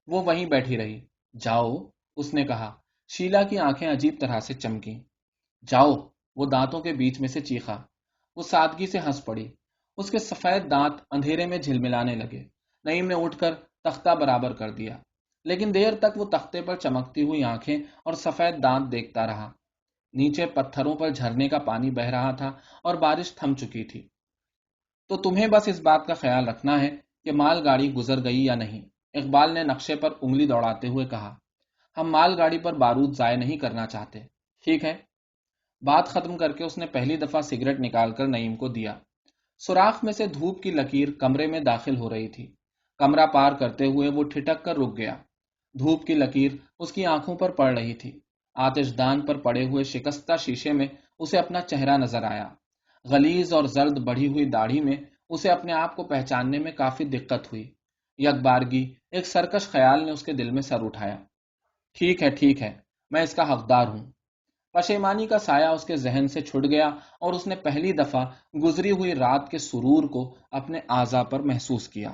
وہ وہیں بیٹھی رہی۔ جاؤ، اس نے کہا۔ شیلا کی آنکھیں عجیب طرح سے چمکیں۔ جاؤ، وہ دانتوں کے بیچ میں سے چیخا۔ وہ سادگی سے ہنس پڑی۔ اس کے سفید دانت اندھیرے میں جھلملانے لگے۔ نعیم نے اٹھ کر تختہ برابر کر دیا، لیکن دیر تک وہ تختے پر چمکتی ہوئی آنکھیں اور سفید دانت دیکھتا رہا۔ نیچے پتھروں پر جھرنے کا پانی بہہ رہا تھا اور بارش تھم چکی تھی۔ تو تمہیں بس اس بات کا خیال رکھنا ہے کہ مال گاڑی گزر گئی یا نہیں، اقبال نے نقشے پر انگلی دوڑاتے ہوئے کہا۔ ہم مال گاڑی پر بارود ضائع نہیں کرنا چاہتے۔ ٹھیک ہے۔ بات ختم کر کے اس نے پہلی دفعہ سگریٹ نکال کر نعیم کو دیا۔ سوراخ میں سے دھوپ کی لکیر کمرے میں داخل ہو رہی تھی۔ کمرہ پار کرتے ہوئے وہ ٹھٹک کر رک گیا۔ دھوپ کی لکیر اس کی آنکھوں پر پڑ رہی تھی۔ آتش دان پر پڑے ہوئے شکستہ شیشے میں اسے اپنا چہرہ نظر آیا۔ غلیظ اور زرد بڑھی ہوئی داڑھی میں اسے اپنے آپ کو پہچاننے میں کافی دقت ہوئی۔ یک بارگی ایک سرکش خیال نے اس کے دل میں سر اٹھایا۔ ٹھیک ہے، میں اس کا حقدار ہوں۔ پشیمانی کا سایہ اس کے ذہن سے چھٹ گیا اور اس نے پہلی دفعہ گزری ہوئی رات کے سرور کو اپنے اعضاء پر محسوس کیا۔